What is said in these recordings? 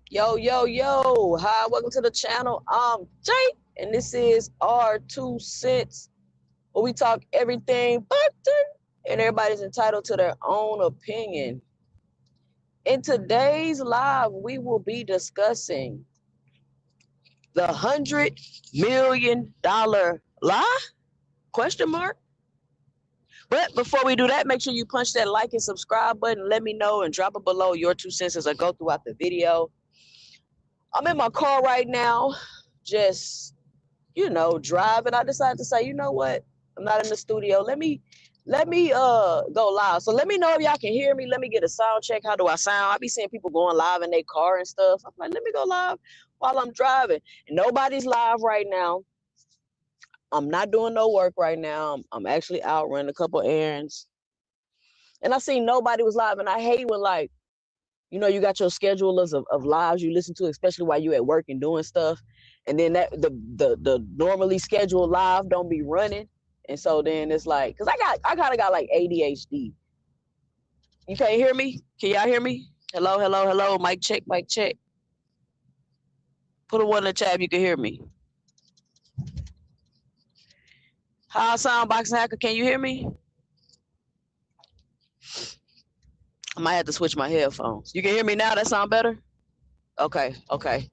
Yo, yo, yo. Hi, welcome to the channel. I'm Jay, and this is our 2 cents, where we talk everything button, and everybody's entitled to their own opinion. In today's live, we will be discussing the $100 million lie? Question mark. But before we do that, make sure you punch that like and subscribe button. Let me know and drop it below your 2 cents as I go throughout the video. I'm in my car right now, just driving. I decided to say, you know what? I'm not in the studio. Let me go live. So let me know if y'all can hear me. Let me get a sound check. How do I sound? I be seeing people going live in their car and stuff. I'm like, let me go live while I'm driving. And nobody's live right now. I'm not doing no work right now. I'm actually out running a couple errands. And I seen nobody was live. And I hate when, like, you got your schedulers of lives you listen to, especially while you at work and doing stuff. And then that the normally scheduled live don't be running. And so then it's like, because I kind of got like ADHD. You can't hear me? Can y'all hear me? Hello, hello, hello. Mic check, mic check. Put a one in the chat if you can hear me. How I sound, Boxing Hacker? Can you hear me? I might have to switch my headphones. You can hear me now? That sound better? Okay, okay.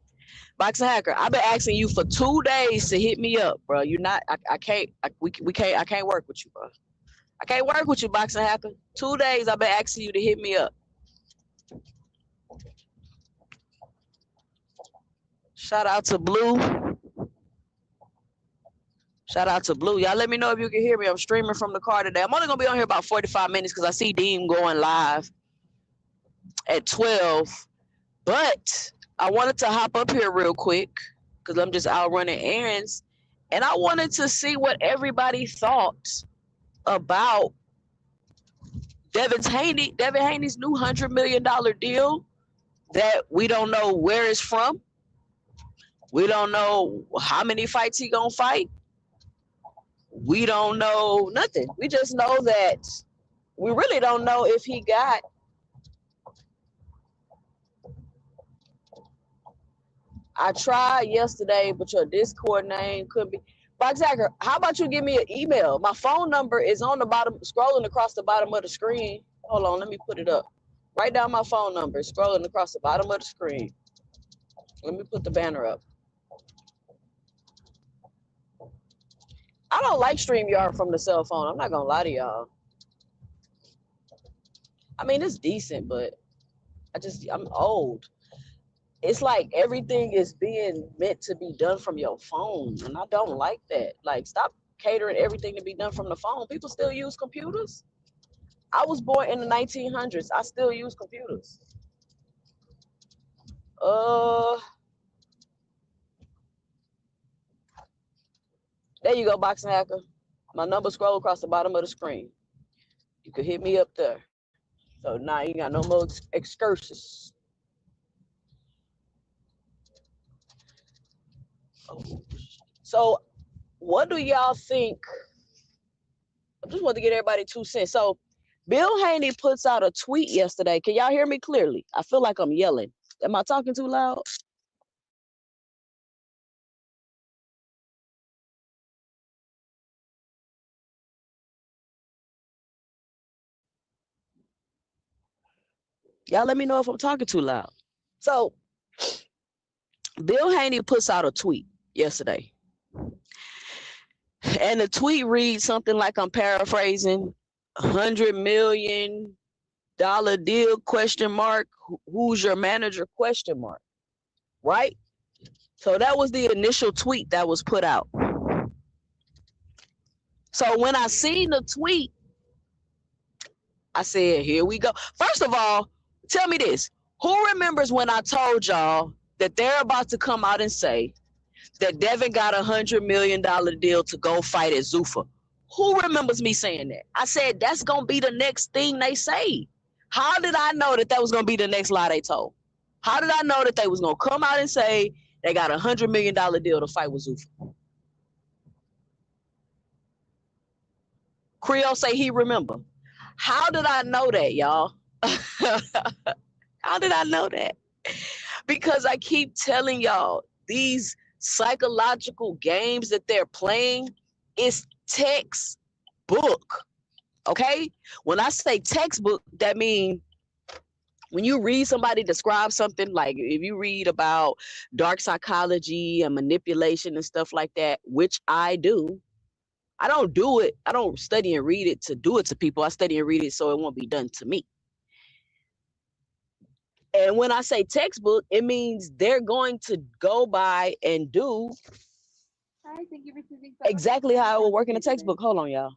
Boxing Hacker, I've been asking you for 2 days to hit me up, bro. You're not. I can't. We can't. I can't work with you, bro. I can't work with you, Boxing Hacker. 2 days I've been asking you to hit me up. Shout out to Blue. Shout out to Blue. Y'all let me know if you can hear me. I'm streaming from the car today. I'm only gonna be on here about 45 minutes because I see Dean going live at 12. But I wanted to hop up here real quick because I'm just out running errands. And I wanted to see what everybody thought about Devin Haney's new $100 million deal that we don't know where it's from. We don't know how many fights he gonna fight. We don't know nothing. We just know that we really don't know if he got I tried yesterday, but your Discord name could be Box Hacker. How about you give me an email? My phone number is on the bottom, scrolling across the bottom of the screen. Hold on, let me put it up. Write down my phone number, scrolling across the bottom of the screen. Let me put the banner up. I don't like StreamYard from the cell phone. I'm not gonna lie to y'all. I mean, it's decent, but I'm old. It's like everything is being meant to be done from your phone, and I don't like that. Like, stop catering everything to be done from the phone. People still use computers. I was born in the 1900s. I still use computers. There you go, Boxing Hacker. My number scroll across the bottom of the screen. You could hit me up there. So now you got no more excursions. So what do y'all think? I just want to get everybody 2 cents. So Bill Haney puts out a tweet yesterday. Can y'all hear me clearly? I feel like I'm yelling. Am I talking too loud? Y'all let me know if I'm talking too loud. So Bill Haney puts out a tweet yesterday. And the tweet reads something like, I'm paraphrasing, $100 million deal, question mark. Who's your manager, question mark. Right? So that was the initial tweet that was put out. So when I seen the tweet, I said, here we go. First of all, tell me this. Who remembers when I told y'all that they're about to come out and say that Devin got $100 million deal to go fight at Zuffa? Who remembers me saying that? I said, that's going to be the next thing they say. How did I know that was going to be the next lie they told? How did I know that they was going to come out and say they got $100 million deal to fight with Zuffa? Creole say he remember. How did I know that, y'all? How did I know that? Because I keep telling y'all, these psychological games that they're playing is textbook. Okay? When I say textbook, that means when you read somebody describe something, like if you read about dark psychology and manipulation and stuff like that, which I do, I don't do it. I don't study and read it to do it to people. I study and read it so it won't be done to me. And when I say textbook, it means they're going to go by and do exactly how it will work in a textbook. Hold on, y'all.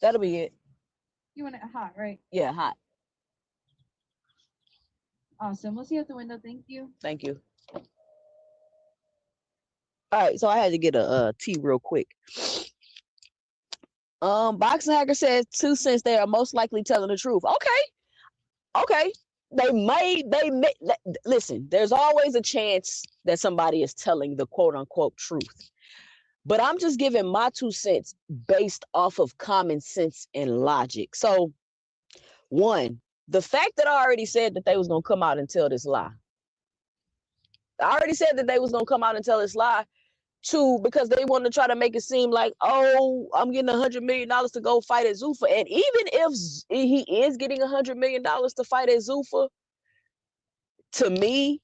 That'll be it. You want it hot, right? Yeah, hot. Awesome. We'll see you at the window. Thank you. Thank you. All right, so I had to get a tea real quick. Boxing Hacker says 2 cents. They are most likely telling the truth. Okay. They may. Listen. There's always a chance that somebody is telling the quote unquote truth. But I'm just giving my 2 cents based off of common sense and logic. So, one, the fact that I already said that they was gonna come out and tell this lie. I already said that they was gonna come out and tell this lie. Two, because they want to try to make it seem like, oh, I'm getting $100 million to go fight at Zuffa. And even if he is getting $100 million to fight at Zuffa, to me,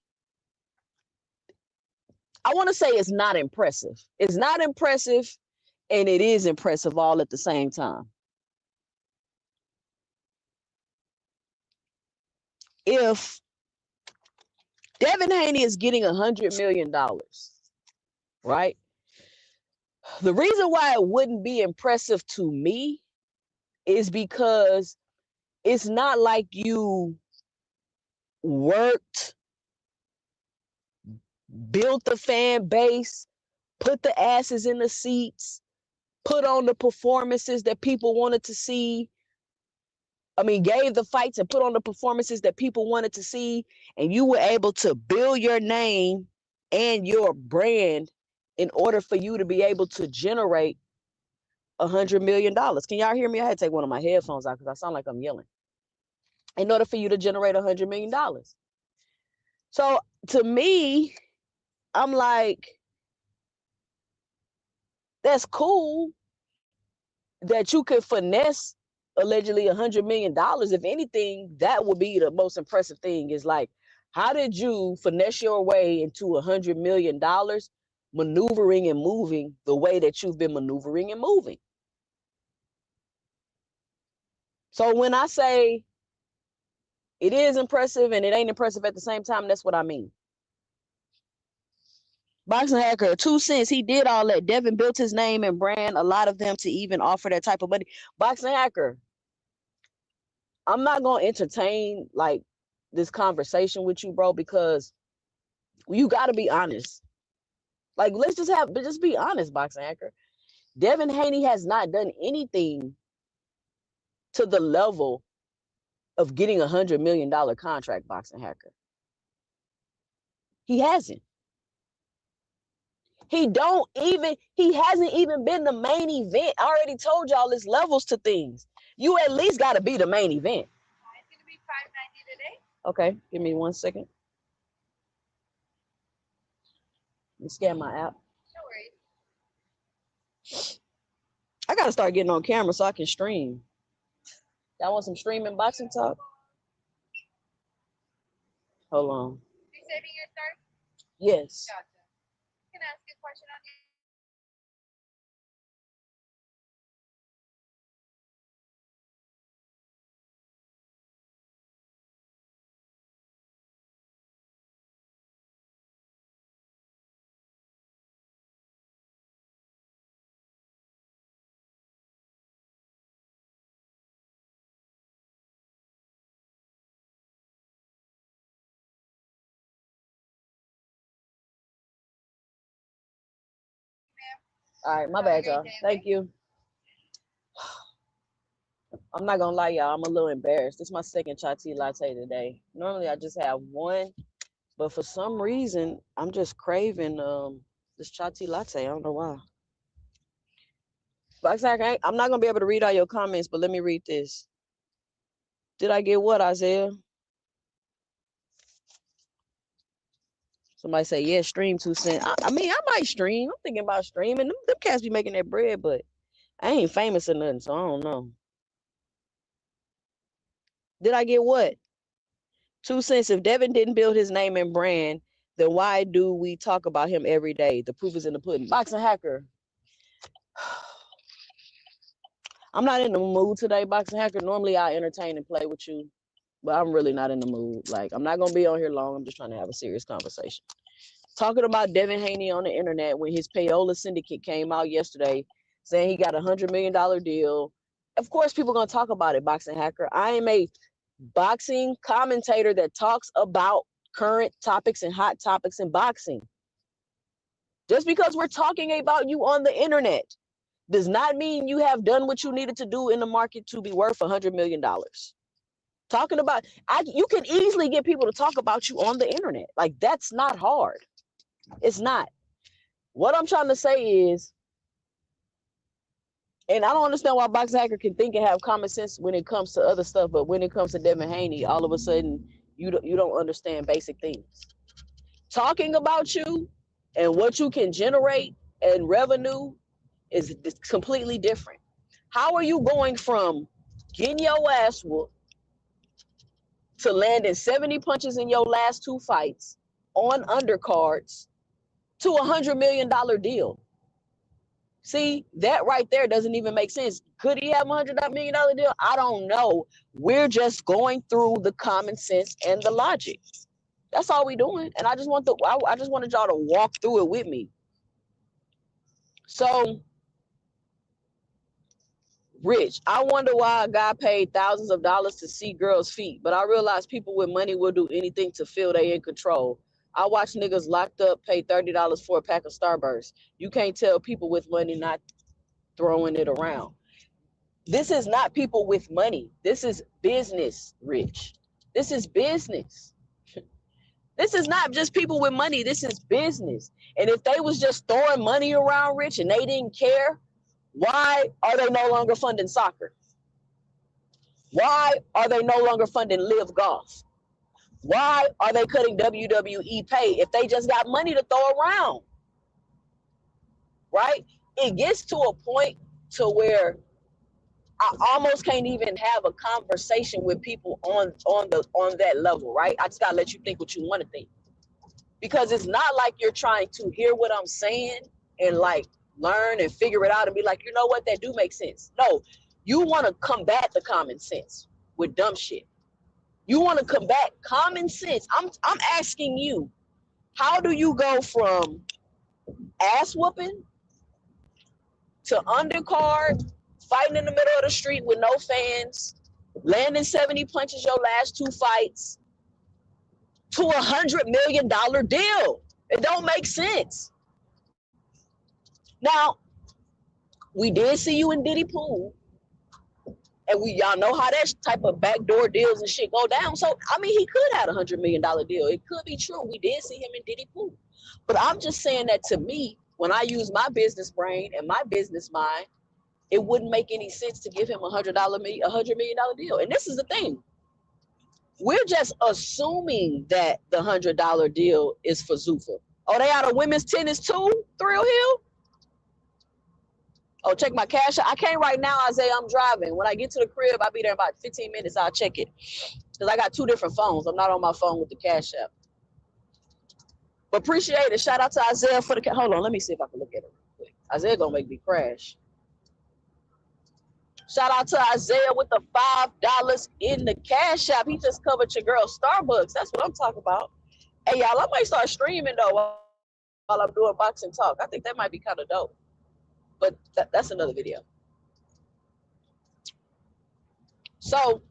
I want to say it's not impressive. It's not impressive, and it is impressive all at the same time. If Devin Haney is getting $100 million, right? The reason why it wouldn't be impressive to me is because it's not like you worked, built the fan base, put the asses in the seats, put on the performances that people wanted to see. I mean, gave the fights and put on the performances that people wanted to see, and you were able to build your name and your brand in order for you to be able to generate $100 million. Can y'all hear me? I had to take one of my headphones out because I sound like I'm yelling. In order for you to generate $100 million. So to me, I'm like, that's cool that you could finesse allegedly $100 million. If anything, that would be the most impressive thing, is like, how did you finesse your way into $100 million, maneuvering and moving the way that you've been maneuvering and moving? So when I say it is impressive and it ain't impressive at the same time, that's what I mean. Boxing Hacker, 2 cents. He did all that. Devin built his name and brand, a lot of them, to even offer that type of money. Boxing Hacker, I'm not going to entertain like this conversation with you, bro, because you got to be honest. Like, let's just be honest, Boxing Hacker. Devin Haney has not done anything to the level of getting $100 million contract, Boxing Hacker. He hasn't. He hasn't even been the main event. I already told y'all there's levels to things. You at least got to be the main event. It's going to be $5.90 today. Okay, give me 1 second. Let me scan my app. No worries. I got to start getting on camera so I can stream. Y'all want some streaming boxing talk? Hold on. Are you saving your start? Yes. Gotcha. Can I ask you a question on you? All right, my bad, y'all. Thank you. I'm not gonna lie, y'all. I'm a little embarrassed. This is my second chai tea latte today. Normally, I just have one, But for some reason, I'm just craving this chai tea latte. I don't know why. But I'm not gonna be able to read all your comments, but let me read this. Did I get what, Isaiah? Somebody say, yeah, stream 2 cents. I mean, I might stream. I'm thinking about streaming. Them cats be making that bread, but I ain't famous or nothing, so I don't know. Did I get what? 2 cents. If Devin didn't build his name and brand, then why do we talk about him every day? The proof is in the pudding. Boxing Hacker. I'm not in the mood today, Boxing Hacker. Normally I entertain and play with you, but I'm really not in the mood. Like, I'm not going to be on here long. I'm just trying to have a serious conversation. Talking about Devin Haney on the internet when his payola syndicate came out yesterday saying he got $100 million deal. Of course, people are going to talk about it, Boxing Hacker. I am a boxing commentator that talks about current topics and hot topics in boxing. Just because we're talking about you on the internet does not mean you have done what you needed to do in the market to be worth $100 million. Talking about, you can easily get people to talk about you on the internet. Like, that's not hard. It's not. What I'm trying to say is, and I don't understand why Boxing Hacker can think and have common sense when it comes to other stuff, but when it comes to Devin Haney, all of a sudden you don't understand basic things. Talking about you and what you can generate and revenue is completely different. How are you going from getting your ass whooped to landing 70 punches in your last 2 fights on undercards to $100 million deal? See, that right there doesn't even make sense. Could he have $100 million deal? I don't know. We're just going through the common sense and the logic. That's all we're doing. And I just wanted y'all to walk through it with me. So, Rich, I wonder why a guy paid thousands of dollars to see girls' feet, but I realize people with money will do anything to feel they in control. I watch niggas locked up pay $30 for a pack of Starburst. You can't tell people with money not throwing it around. This is not people with money. This is business, Rich. This is business. This is not just people with money. This is business. And if they was just throwing money around, Rich, and they didn't care, why are they no longer funding soccer? Why are they no longer funding Live Golf? Why are they cutting WWE pay if they just got money to throw around? Right? It gets to a point to where I almost can't even have a conversation with people on that level, right? I just gotta let you think what you want to think. Because it's not like you're trying to hear what I'm saying and like learn and figure it out and be like, you know what, that do make sense. No, you want to combat the common sense with dumb shit. You want to combat common sense. I'm asking you, how do you go from ass whooping to undercard, fighting in the middle of the street with no fans, landing 70 punches your last 2 fights, to $100 million deal? It don't make sense. Now, we did see you in Diddy Pool, and y'all know how that type of backdoor deals and shit go down. So, I mean, he could have a $100 million deal. It could be true. We did see him in Diddy Pool. But I'm just saying that, to me, when I use my business brain and my business mind, it wouldn't make any sense to give him a $100 million deal. And this is the thing. We're just assuming that the $100 deal is for Zuffa. Oh, they out of women's tennis too, Thrill Hill? Oh, check my cash. I can't right now, Isaiah. I'm driving. When I get to the crib, I'll be there in about 15 minutes. I'll check it. Because I got 2 different phones. I'm not on my phone with the Cash App. But appreciate it. Shout out to Isaiah for the... Hold on. Let me see if I can look at it real quick. Isaiah going to make me crash. Shout out to Isaiah with the $5 in the Cash App. He just covered your girl Starbucks. That's what I'm talking about. Hey, y'all, I might start streaming, though, while I'm doing boxing talk. I think that might be kind of dope. But that's another video. So,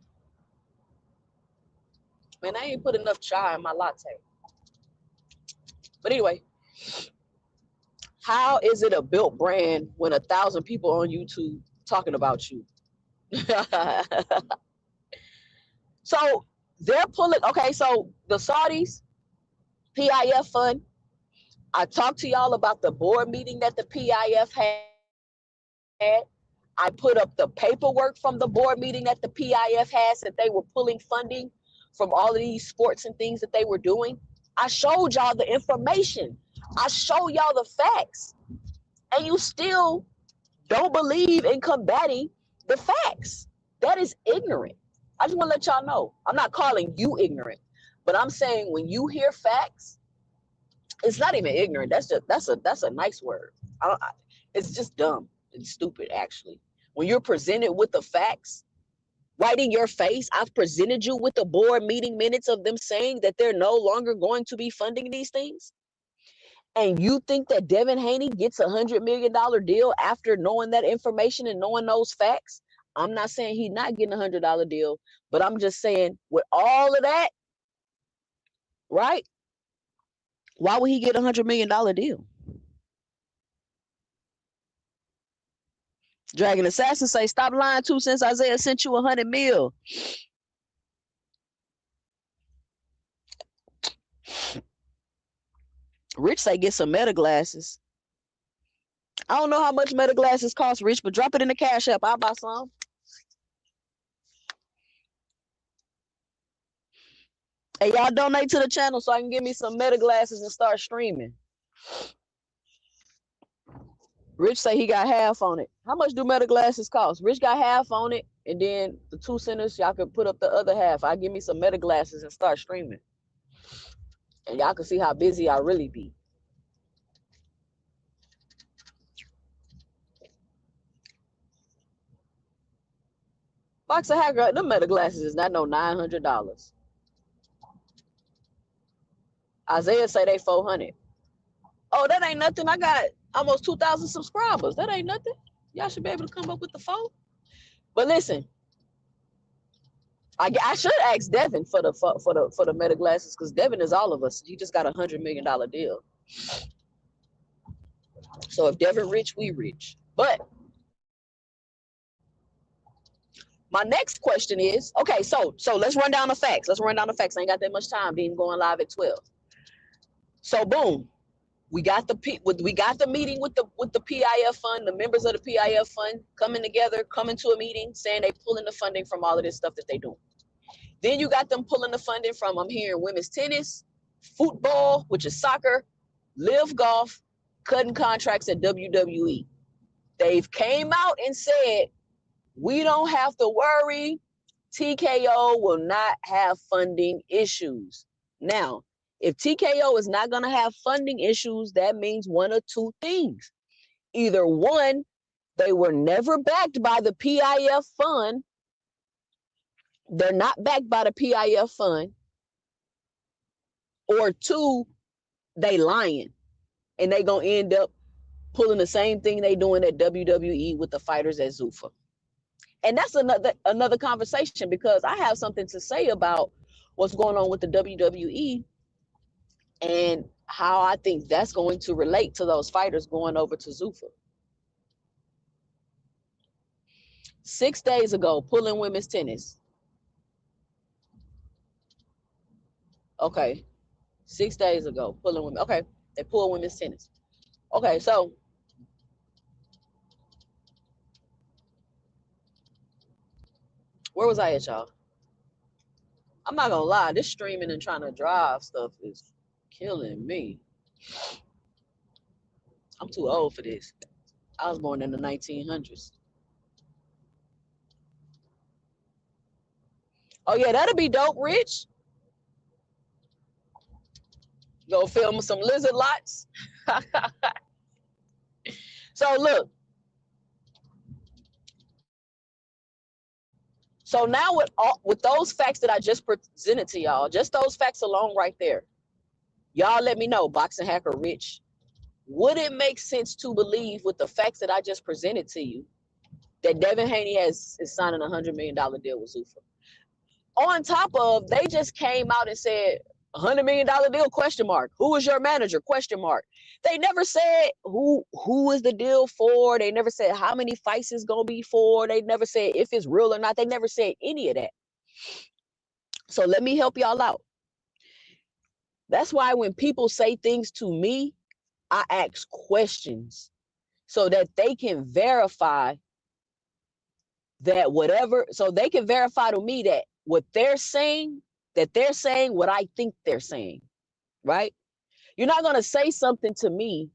man, I ain't put enough chai in my latte. But anyway, how is it a built brand when 1,000 people on YouTube talking about you? So they're pulling, okay, so the Saudis, PIF fund. I talked to y'all about the board meeting that the PIF had. I put up the paperwork from the board meeting that the PIF has that they were pulling funding from all of these sports and things that they were doing. I showed y'all the information. I showed y'all the facts. And you still don't believe in combating the facts. That is ignorant. I just want to let y'all know. I'm not calling you ignorant, but I'm saying when you hear facts, it's not even ignorant. That's a nice word. It's just dumb and stupid, actually. When you're presented with the facts, right in your face, I've presented you with the board meeting minutes of them saying that they're no longer going to be funding these things. And you think that Devin Haney gets $100 million deal after knowing that information and knowing those facts? I'm not saying he's not getting $100 deal, but I'm just saying with all of that, right? Why would he get $100 million deal? Dragon Assassin say, stop lying 2 cents. Isaiah sent you 100 mil. Rich say, get some Meta glasses. I don't know how much Meta glasses cost, Rich, but drop it in the Cash App. I'll buy some. Hey, y'all donate to the channel so I can get me some Meta glasses and start streaming. Rich say he got half on it. How much do Meta glasses cost? Rich got half on it, and then the 2 centers, y'all can put up the other half. I give me some Meta glasses and start streaming. And y'all can see how busy I really be. Boxer Hacker, them Meta glasses is not no $900. Isaiah say they 400. Oh, that ain't nothing. I got almost 2,000 subscribers. That ain't nothing. Y'all should be able to come up with the phone. But listen, I should ask Devin for the Meta glasses because Devin is all of us. He just got $100 million deal. So if Devin rich, we rich. But my next question is, okay, so let's run down the facts. I ain't got that much time. Being going live at 12. So boom, we got the meeting with the PIF fund. The members of the PIF fund coming together, coming to a meeting, saying they pulling the funding from all of this stuff that they doing. Then you got them pulling the funding from, I'm hearing, women's tennis, football, which is soccer, live golf, cutting contracts at WWE. They've came out and said, we don't have to worry. TKO will not have funding issues. Now, if TKO is not going to have funding issues, that means one or two things. Either one, they were never backed by the PIF fund. They're not backed by the PIF fund. Or two, they lying. And they going to end up pulling the same thing they doing at WWE with the fighters at Zuffa. And that's another conversation, because I have something to say about what's going on with the WWE and how I think that's going to relate to those fighters going over to Zuffa. 6 days ago, pulling women's tennis. Okay. 6 days ago, pulling women. Okay. They pull women's tennis. Okay. So where was I at, y'all? I'm not gonna lie, this streaming and trying to drive stuff is killing me. I'm too old for this. I was born in the 1900s. Oh yeah, that'll be dope, Rich. Go film some lizard lots. So look. So now with those facts that I just presented to y'all, just those facts alone right there, y'all let me know, Boxing Hacker Rich, would it make sense to believe with the facts that I just presented to you that Devin Haney is signing a $100 million deal with Zuffa? On top of, they just came out and said, $100 million deal, question mark. Who is your manager, question mark. They never said who is the deal for. They never said how many fights it's going to be for. They never said if it's real or not. They never said any of that. So let me help y'all out. That's why when people say things to me, I ask questions so that they can verify that whatever, so they can verify to me that what they're saying, what I think they're saying, right? You're not going to say something to me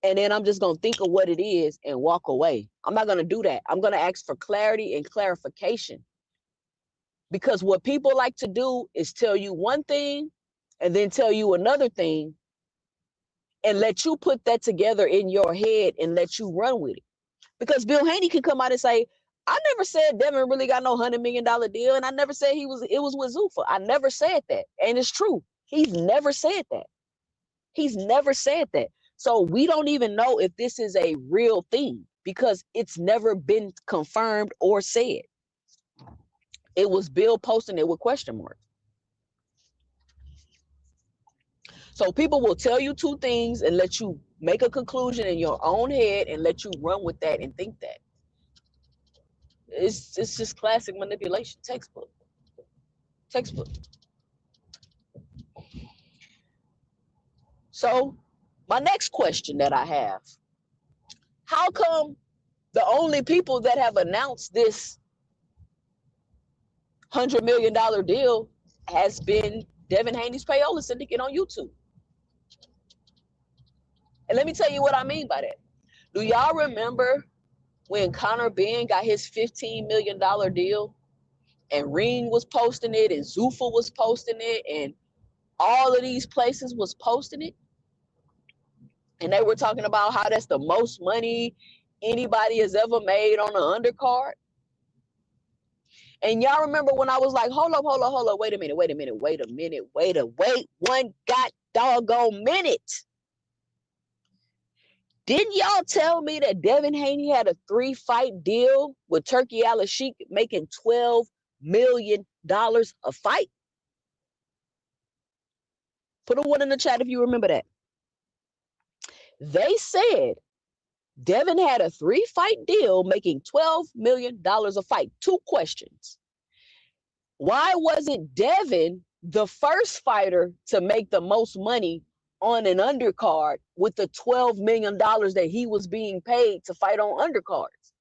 and then I'm just going to think of what it is and walk away. I'm not going to do that. I'm going to ask for clarity and clarification. Because what people like to do is tell you one thing and then tell you another thing and let you put that together in your head and let you run with it. Because Bill Haney can come out and say, I never said Devin really got no $100 million deal, and I never said it was with Zuffa. I never said that. And it's true. He's never said that. He's never said that. So we don't even know if this is a real thing because it's never been confirmed or said. It was Bill posting it with question marks. So people will tell you two things and let you make a conclusion in your own head and let you run with that and think that. It's just classic manipulation, textbook. So my next question that I have, how come the only people that have announced this $100 million deal has been Devin Haney's Payola Syndicate on YouTube? And let me tell you what I mean by that. Do y'all remember when Conor Benn got his $15 million deal and Ring was posting it and Zuffa was posting it and all of these places was posting it? And they were talking about how that's the most money anybody has ever made on an undercard. And y'all remember when I was like, hold up, wait one doggone minute. Didn't y'all tell me that Devin Haney had a 3-fight deal with Turki Al-Sheikh making $12 million a fight? Put a 1 in the chat if you remember that. They said Devin had a 3-fight deal making $12 million a fight. 2 questions. Why wasn't Devin the first fighter to make the most money on an undercard with the $12 million that he was being paid to fight on undercards?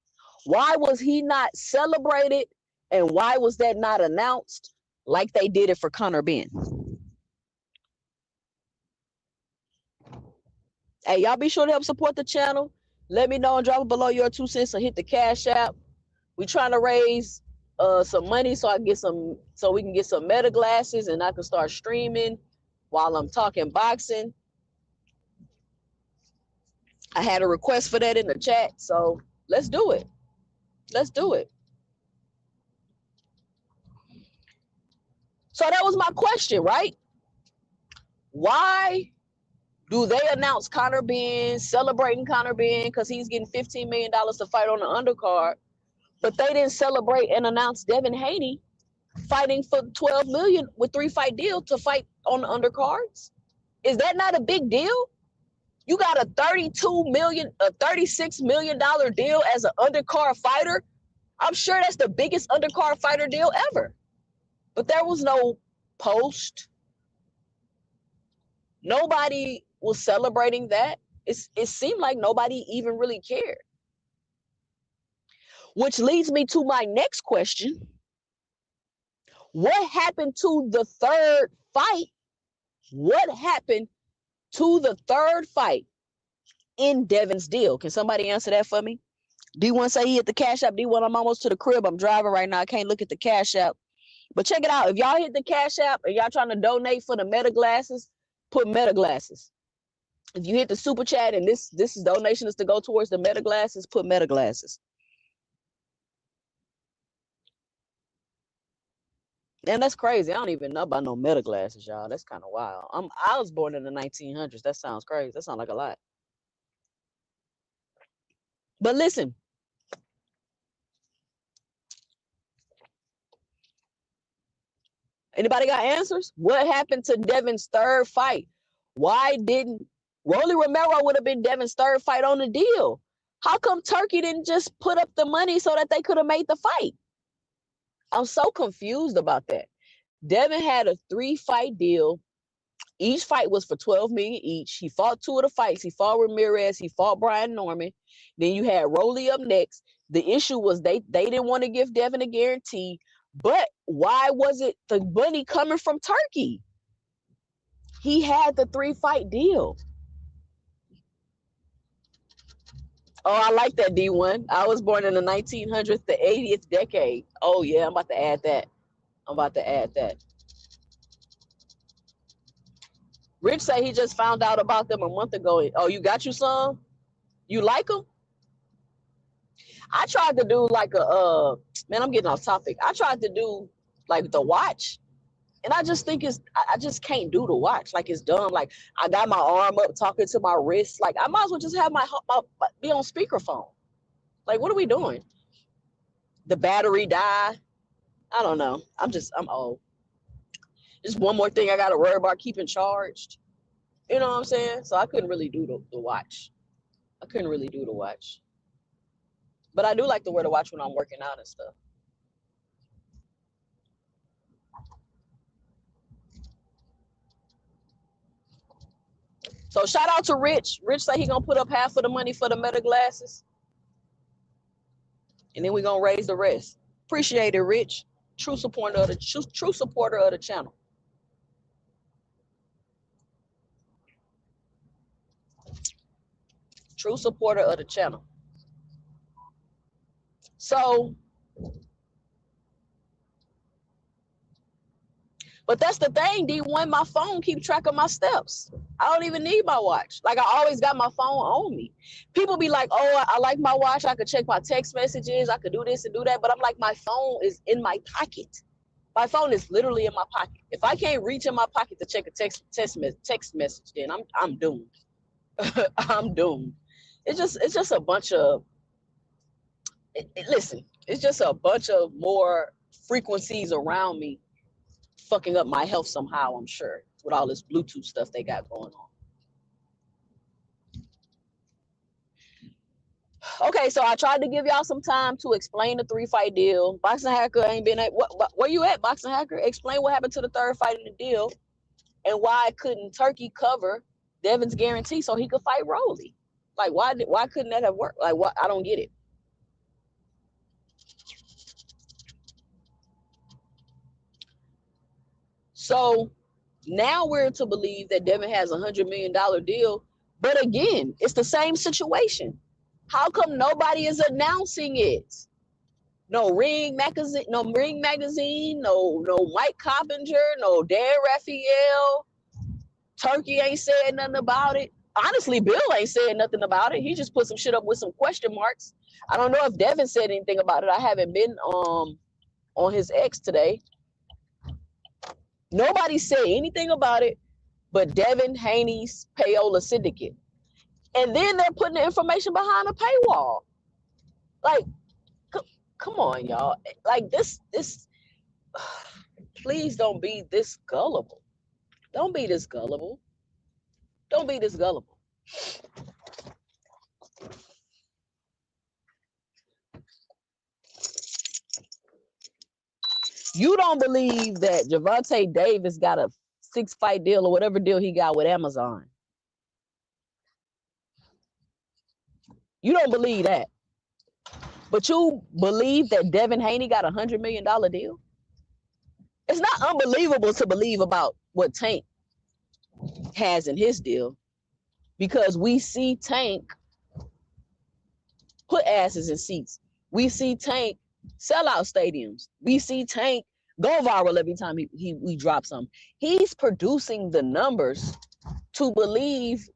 Why was he not celebrated? And why was that not announced like they did it for Conor Benn? Hey, y'all be sure to help support the channel. Let me know and drop it below your 2 cents and hit the Cash App. We're trying to raise some money so we can get some Meta glasses and I can start streaming while I'm talking boxing. I had a request for that in the chat, so let's do it. Let's do it. So that was my question, right? Why do they announce Conor Benn, celebrating Conor Benn because he's getting $15 million to fight on the undercard, but they didn't celebrate and announce Devin Haney fighting for $12 million with 3-fight deal to fight on the undercards? Is that not a big deal? You got a $36 million deal as an undercard fighter. I'm sure that's the biggest undercard fighter deal ever. But there was no post. Nobody was celebrating that. It seemed like nobody even really cared. Which leads me to my next question. What happened to the third fight? What happened to the third fight in Devin's deal? Can somebody answer that for me? D1 say he hit the Cash App. D1, I'm almost to the crib. I'm driving right now. I can't look at the Cash App. But check it out. If y'all hit the Cash App and y'all trying to donate for the Meta glasses, put Meta glasses. If you hit the super chat and this donation is to go towards the Meta glasses, put Meta glasses. And that's crazy. I don't even know about no Meta glasses, y'all. That's kind of wild. I was born in the 1900s. That sounds crazy. That sounds like a lot. But listen. Anybody got answers? What happened to Devin's third fight? Why didn't Rolly Romero would have been Devin's third fight on the deal? How come Turki didn't just put up the money so that they could have made the fight? I'm so confused about that. Devin had a 3-fight deal Each fight was for 12 million each. He fought 2 of the fights. He fought Ramirez. He fought Brian Norman. Then you had Rolly up next. The issue was they didn't want to give Devin a guarantee. But why was it the money coming from Turkey? He had the 3-fight deal. Oh, I like that, D1. I was born in the 1900s, the 80th decade. Oh, yeah, I'm about to add that. I'm about to add that. Rich say he just found out about them a month ago. Oh, you got you some? You like them? I tried to do like a, man, I'm getting off topic. I tried to do like the watch. And I just think I just can't do the watch. Like it's dumb. Like I got my arm up talking to my wrist. Like I might as well just have my be on speakerphone. Like what are we doing? The battery die. I don't know. I'm old. Just one more thing I got to worry about keeping charged. You know what I'm saying? So I couldn't really do the watch. I couldn't really do the watch. But I do like to wear the watch when I'm working out and stuff. So shout out to Rich. Rich say he gonna put up half of the money for the Meta glasses. And then we gonna raise the rest. Appreciate it, Rich. True supporter of the channel. True supporter of the channel. So, but that's the thing, D1, my phone keeps track of my steps. I don't even need my watch. Like I always got my phone on me. People be like, oh, I like my watch. I could check my text messages. I could do this and do that. But I'm like, my phone is in my pocket. My phone is literally in my pocket. If I can't reach in my pocket to check a text message, then I'm doomed. I'm doomed. It's just a bunch of, listen, it's just a bunch of more frequencies around me fucking up my health somehow, I'm sure, with all this Bluetooth stuff they got going on. Okay, so I tried to give y'all some time to explain the 3-fight deal. Boxing Hacker ain't been at, where you at, Boxing Hacker? Explain what happened to the 3rd fight in the deal and why couldn't Turkey cover Devin's guarantee so he could fight Rolly? Like, why couldn't that have worked? Like, what? I don't get it. So now we're to believe that Devin has $100 million deal. But again, it's the same situation. How come nobody is announcing it? No Ring Magazine, no Mike Coppinger, no Dan Raphael. Turkey ain't said nothing about it. Honestly, Bill ain't said nothing about it. He just put some shit up with some question marks. I don't know if Devin said anything about it. I haven't been on his X today. Nobody said anything about it but Devin Haney's Payola Syndicate. And then they're putting the information behind a paywall. Like, come on, y'all. Like this, please don't be this gullible. Don't be this gullible. Don't be this gullible. You don't believe that Gervonta Davis got a 6-fight deal or whatever deal he got with Amazon. You don't believe that. But you believe that Devin Haney got a $100 million deal? It's not unbelievable to believe about what Tank has in his deal, because we see Tank put asses in seats. We see Tank sell out stadiums. We see Tank go viral every time we drop something. He's producing the numbers to believe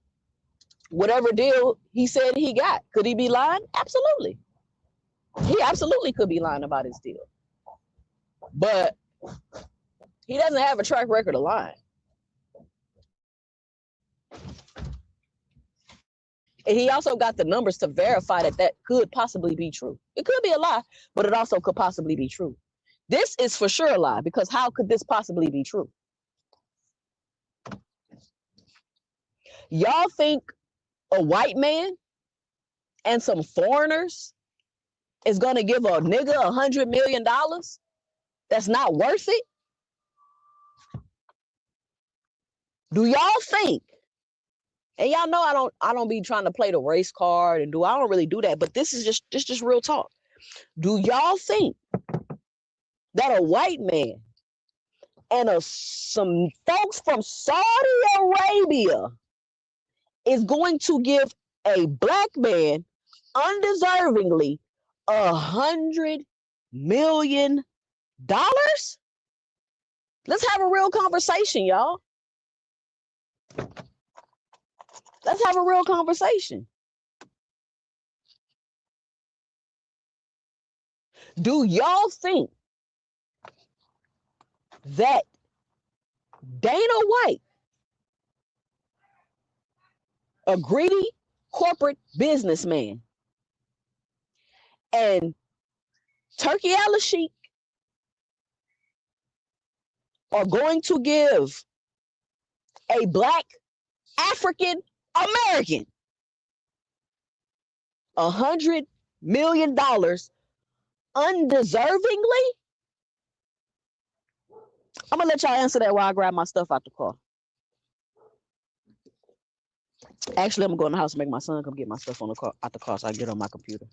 whatever deal he said he got. Could he be lying? Absolutely. He absolutely could be lying about his deal. But he doesn't have a track record of lying. And he also got the numbers to verify that that could possibly be true. It could be a lie, but it also could possibly be true. This is for sure a lie, because how could this possibly be true? Y'all think a white man and some foreigners is going to give a nigga $100 million that's not worth it? Do y'all think, and y'all know I don't be trying to play the race card and I don't really do that, but this is just real talk. Do y'all think that a white man and some folks from Saudi Arabia is going to give a black man undeservingly $100 million? Let's have a real conversation, y'all. Let's have a real conversation. Do y'all think that Dana White, a greedy corporate businessman, and Turkey Al-Sheikh are going to give a black African American $100 million undeservingly? I'm gonna let y'all answer that while I grab my stuff out the car. Actually, I'm gonna go in the house and make my son come get my stuff out the car so I can get on my computer.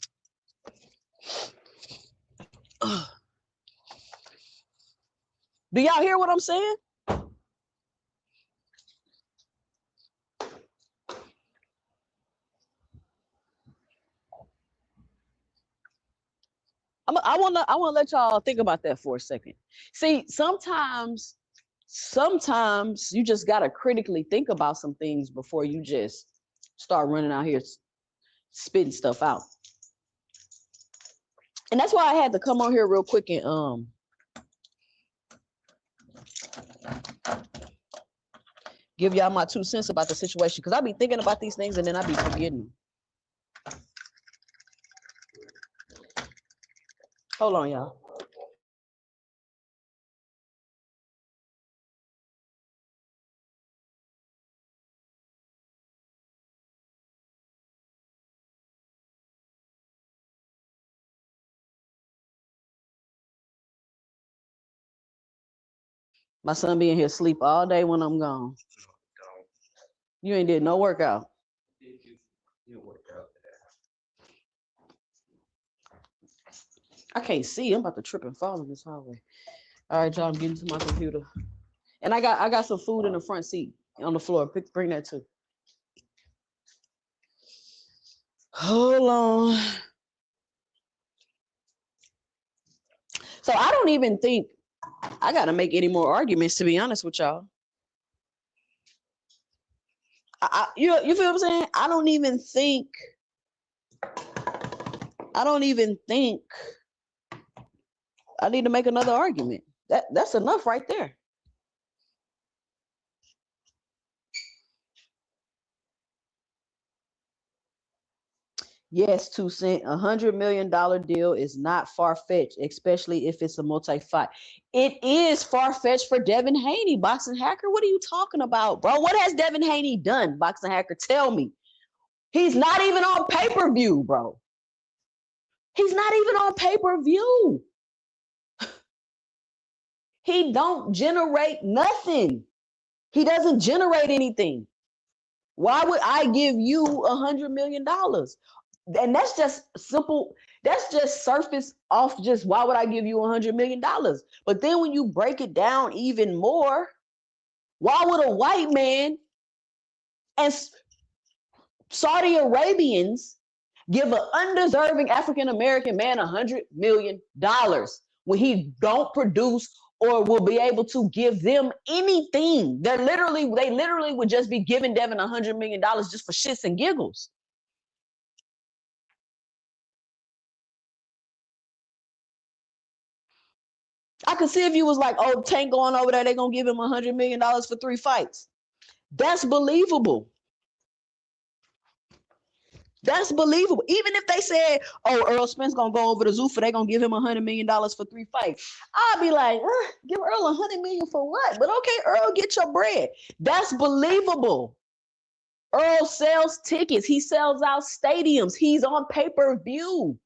Do y'all hear what I'm saying? I wanna let y'all think about that for a second. See, sometimes you just gotta critically think about some things before you just start running out here spitting stuff out. And that's why I had to come on here real quick and give y'all my 2 cents about the situation, because I be thinking about these things and then I be forgetting. Hold on, y'all. My son being here sleep all day when I'm gone. You ain't did no workout. I can't see. I'm about to trip and fall in this hallway. All right, y'all, I'm getting to my computer. And I got some food in the front seat on the floor. Bring that too. Hold on. So I don't even think I gotta make any more arguments, to be honest with y'all. You feel what I'm saying? I don't even think I need to make another argument. That's enough right there. Yes, 2 cents. $100 million deal is not far-fetched, especially if it's a multi-fight. It is far-fetched for Devin Haney, Boxing Hacker. What are you talking about, bro? What has Devin Haney done, Boxing Hacker? Tell me. He's not even on pay-per-view, bro. He's not even on pay-per-view. He don't generate nothing. He doesn't generate anything. Why would I give you $100 million? And that's just simple. That's just surface off. Just why would I give you $100 million? But then when you break it down even more, why would a white man and Saudi Arabians give an undeserving African American man $100 million when he don't produce or will be able to give them anything? They literally would just be giving Devin $100 million just for shits and giggles. I could see if you was like, oh, Tank going over there, they're going to give him $100 million for 3 fights. That's believable. That's believable. Even if they said, oh, Earl Spence going to go over to Zuffa, they're going to give him $100 million for 3 fights. I'd be like, give Earl $100 million for what? But okay, Earl, get your bread. That's believable. Earl sells tickets. He sells out stadiums. He's on pay-per-view.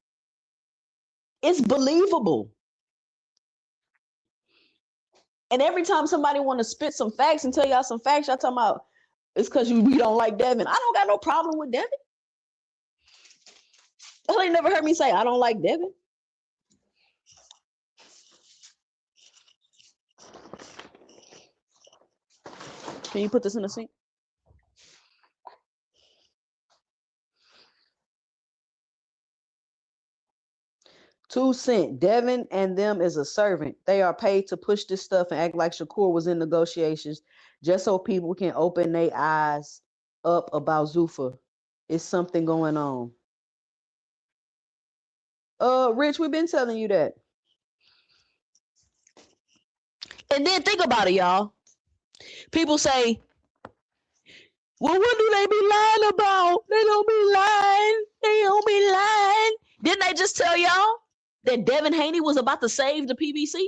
It's believable. And every time somebody want to spit some facts and tell y'all some facts, y'all talking about it's because we don't like Devin. I don't got no problem with Devin. Y'all ain't never heard me say I don't like Devin. Can you put this in the sink? 2 Cent, Devin and them is a servant. They are paid to push this stuff and act like Shakur was in negotiations just so people can open their eyes up about Zuffa. It's something going on. Rich, we've been telling you that. And then think about it, y'all. People say, well, what do they be lying about? They don't be lying. They don't be lying. Didn't they just tell y'all that Devin Haney was about to save the PBC?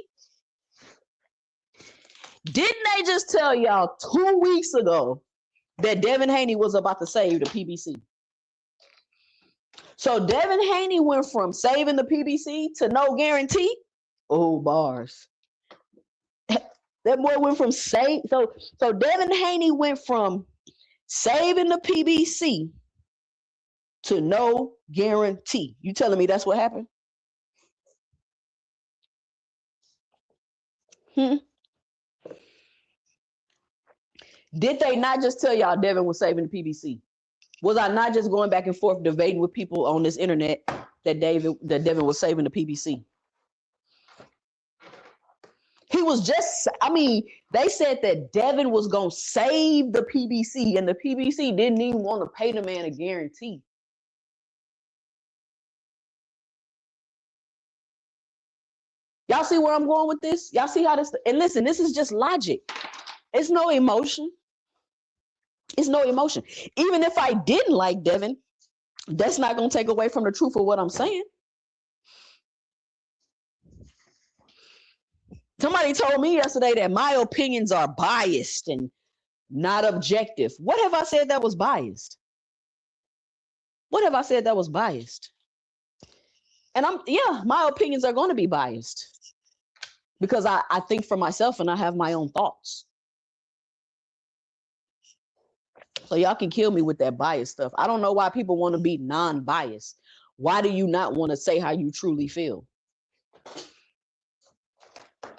Didn't they just tell y'all 2 weeks ago that Devin Haney was about to save the PBC? So Devin Haney went from saving the PBC to no guarantee. Oh, bars. That boy went from so Devin Haney went from saving the PBC to no guarantee. You telling me that's what happened? Did they not just tell y'all Devin was saving the PBC? Was I not just going back and forth debating with people on this internet that Devin was saving the PBC? He was just, they said that Devin was going to save the PBC, and the PBC didn't even want to pay the man a guarantee. Y'all see where I'm going with this? Y'all see how this, and listen, this is just logic. It's no emotion. It's no emotion. Even if I didn't like Devin, that's not going to take away from the truth of what I'm saying. Somebody told me yesterday that my opinions are biased and not objective. What have I said that was biased? What have I said that was biased? And my opinions are going to be biased because I think for myself and I have my own thoughts. So y'all can kill me with that bias stuff. I don't know why people want to be non-biased. Why do you not want to say how you truly feel?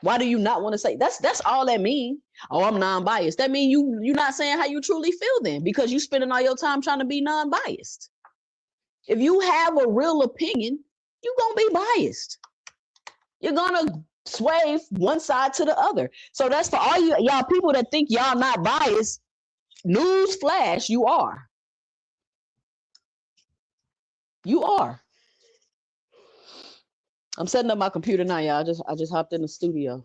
Why do you not want to say that's all that means? Oh, I'm non-biased. That means you're not saying how you truly feel then, because you're spending all your time trying to be non-biased. If you have a real opinion, you're gonna be biased. You're gonna sway one side to the other. So that's for all y'all people that think y'all not biased. News flash, you are. You are. I'm setting up my computer now, y'all. I just hopped in the studio.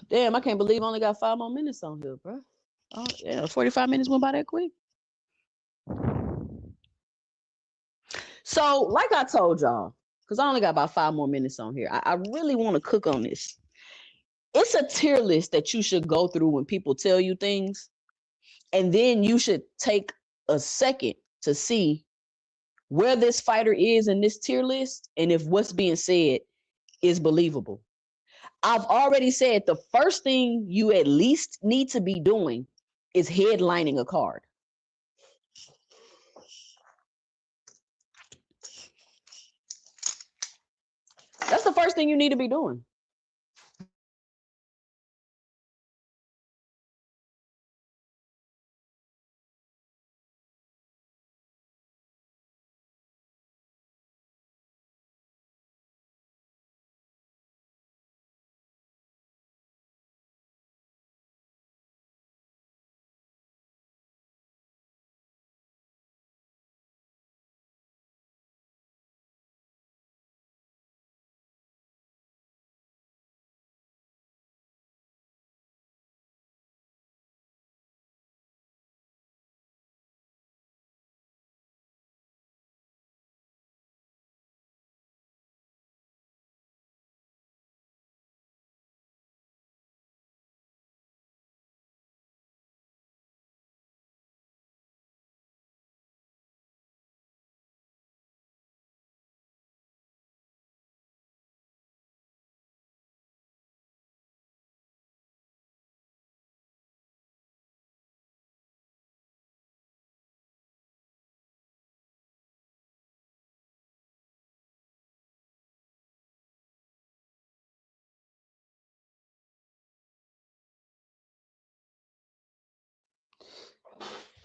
Damn, I can't believe I only got 5 more minutes on here, bro. Oh, yeah, 45 minutes went by that quick. So, like I told y'all, because I only got about 5 more minutes on here, I really want to cook on this. It's a tier list that you should go through when people tell you things, and then you should take a second to see where this fighter is in this tier list and if what's being said is believable. I've already said the first thing you at least need to be doing is headlining a card. That's the first thing you need to be doing.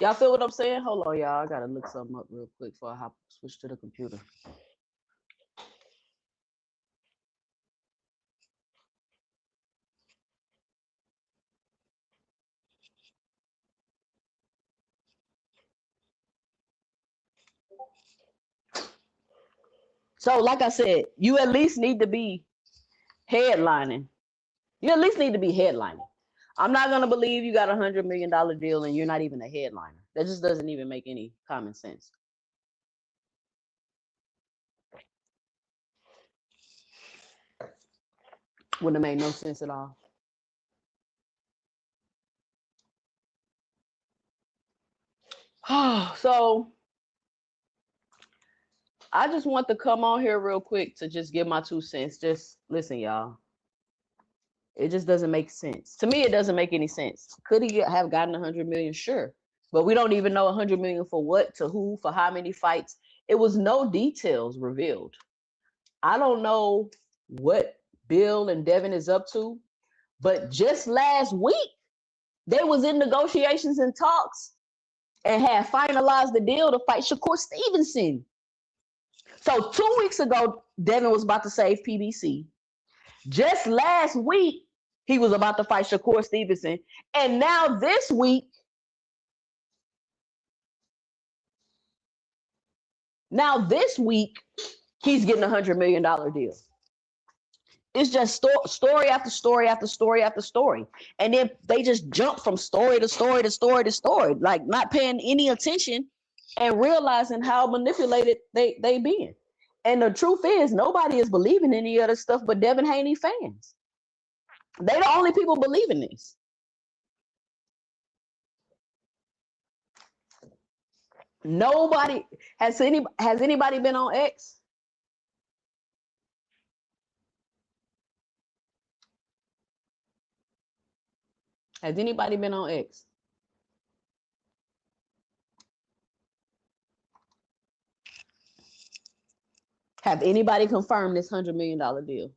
Y'all feel what I'm saying? Hold on, y'all. I gotta look something up real quick before I switch to the computer. So, like I said, you at least need to be headlining. You at least need to be headlining. I'm not gonna believe you got $100 million deal and you're not even a headliner. That just doesn't even make any common sense. Wouldn't have made no sense at all. So I just want to come on here real quick to just give my 2 cents. Just listen, y'all. It just doesn't make sense. To me, it doesn't make any sense. Could he have gotten 100 million? Sure. But we don't even know 100 million for what, to who, for how many fights. It was no details revealed. I don't know what Bill and Devin is up to, but just last week, they was in negotiations and talks and had finalized the deal to fight Shakur Stevenson. So 2 weeks ago, Devin was about to save PBC. Just last week, he was about to fight Shakur Stevenson. And now this week, he's getting $100 million deal. It's just story after story after story after story. And then they just jump from story to story to story to story, like not paying any attention and realizing how manipulated they been. And the truth is, nobody is believing any other stuff but Devin Haney fans. They the only people believing this. Nobody has anybody been on X? Has anybody been on X? Have anybody confirmed this $100 million deal?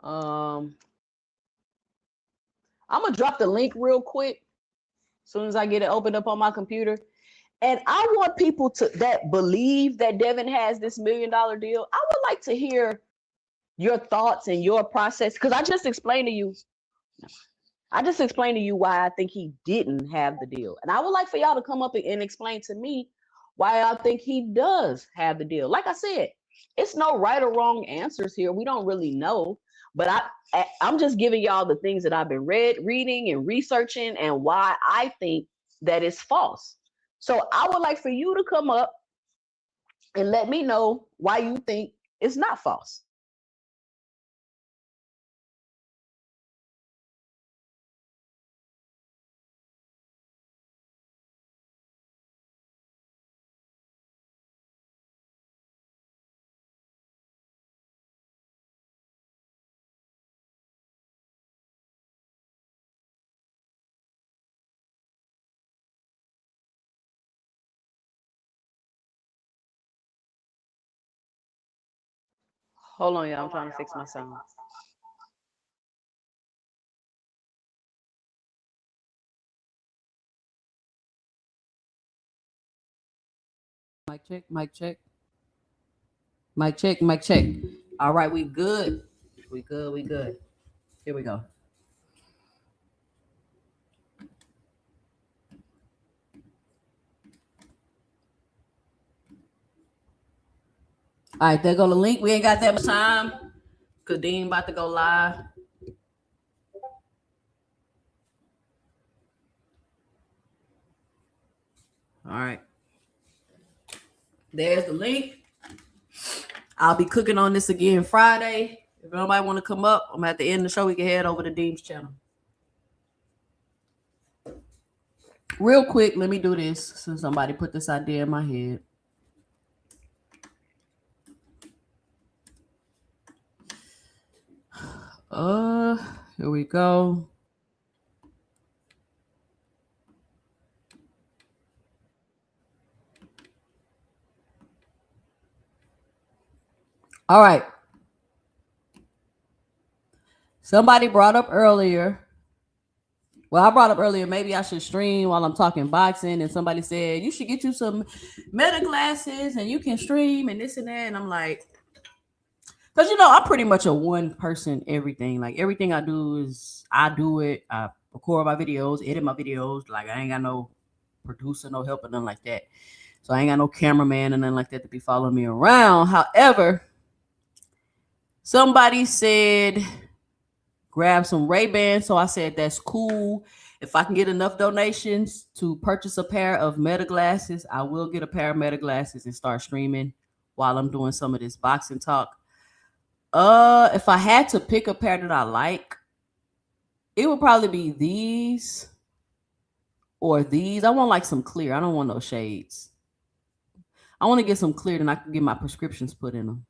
I'm gonna drop the link real quick as soon as I get it opened up on my computer. And I want people that believe that Devin has this $1 million deal. I would like to hear your thoughts and your process, because I just explained to you why I think he didn't have the deal. And I would like for y'all to come up and explain to me why I think he does have the deal. Like I said, it's no right or wrong answers here. We don't really know. But I'm just giving y'all the things that I've been reading and researching and why I think that it's false. So I would like for you to come up and let me know why you think it's not false. Hold on, y'all. I'm trying to fix my sound. Mic check, mic check. Mic check, mic check. All right, we good. We good. Here we go. All right, there go the link. We ain't got that much time. Kadeem about to go live. All right. There's the link. I'll be cooking on this again Friday. If nobody want to come up, I'm at the end of the show. We can head over to Deem's channel. Real quick, let me do this since somebody put this idea in my head. Here we go. All right. Somebody brought up earlier. Well, I brought up earlier, maybe I should stream while I'm talking boxing. And somebody said, you should get you some meta glasses and you can stream and this and that. And I'm like, because, I'm pretty much a one person everything. Like, everything I do is I do it. I record my videos, edit my videos. Like, I ain't got no producer, no help, or nothing like that. So I ain't got no cameraman and nothing like that to be following me around. However, somebody said grab some Ray-Bans. So I said, that's cool. If I can get enough donations to purchase a pair of Meta glasses, I will get a pair of Meta glasses and start streaming while I'm doing some of this boxing talk. If I had to pick a pair that I like, it would probably be these or these. I want like some clear. I don't want no shades. I want to get some clear, then I can get my prescriptions put in them.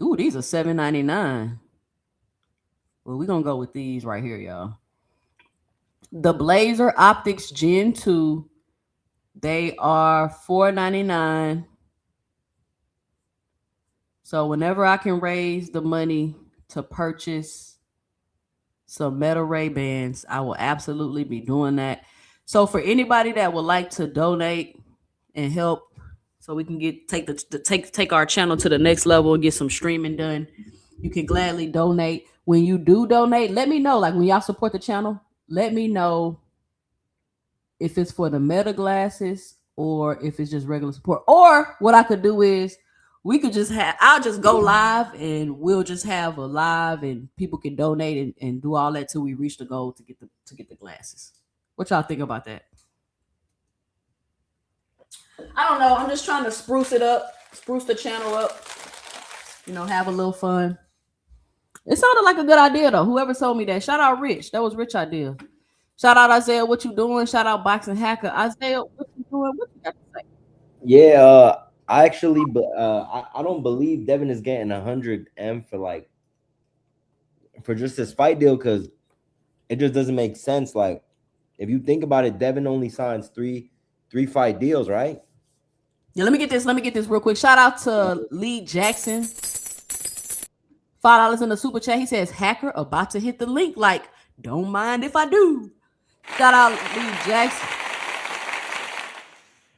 Ooh, these are $7.99. Well, we're going to go with these right here, y'all. The Blazer Optics Gen 2. They are $4.99. So whenever I can raise the money to purchase some Meta Ray-Bans, I will absolutely be doing that. So for anybody that would like to donate and help so we can take our channel to the next level and get some streaming done, you can gladly donate. When you do donate, let me know. Like when y'all support the channel, let me know if it's for the Meta glasses or if it's just regular support. Or what I could do is I'll just go live and we'll just have a live and people can donate and do all that till we reach the goal to get the glasses. What y'all think about that? I don't know. I'm just trying to spruce the channel up, have a little fun. It sounded like a good idea though. Whoever told me that, shout out Rich. That was Rich idea. Shout out Isaiah, what you doing? Shout out Boxing Hacker. Isaiah, what you doing? What you got to say? Yeah, I actually, I don't believe Devin is getting 100 M for just this fight deal because it just doesn't make sense. Like, if you think about it, Devin only signs three fight deals, right? Yeah, let me get this real quick. Shout out to Lee Jackson. $5 in the super chat. He says, Hacker about to hit the link. Like, don't mind if I do. Shout out Lee Jackson.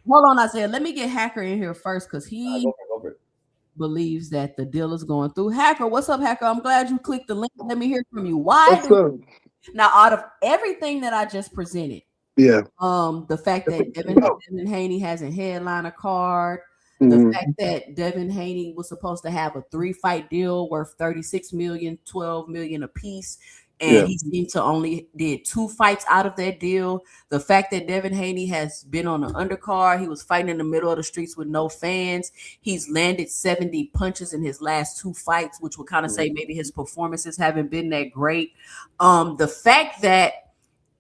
Hold on, Isaiah. Let me get Hacker in here first because he believes that the deal is going through. Hacker, what's up, Hacker? I'm glad you clicked the link. Let me hear from you. Now, out of everything that I just presented, the fact that Devin Haney has a headliner card, the fact that Devin Haney was supposed to have a 3-fight deal worth $36 million, $12 million a piece, and he seemed to only did 2 fights out of that deal. The fact that Devin Haney has been on the undercard, he was fighting in the middle of the streets with no fans. He's landed 70 punches in his last 2 fights, which would kind of say maybe his performances haven't been that great. The fact that